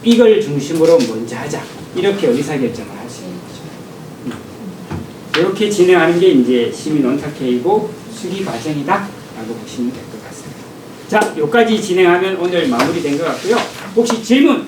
이걸 중심으로 먼저 하자. 이렇게 의사결정을 할 수 있는 거죠. 이렇게 진행하는 게 이제 시민 논탁회의고 수기 과정이다. 라고 보시면 될 것 같습니다. 자, 여기까지 진행하면 오늘 마무리된 것 같고요. 혹시 질문?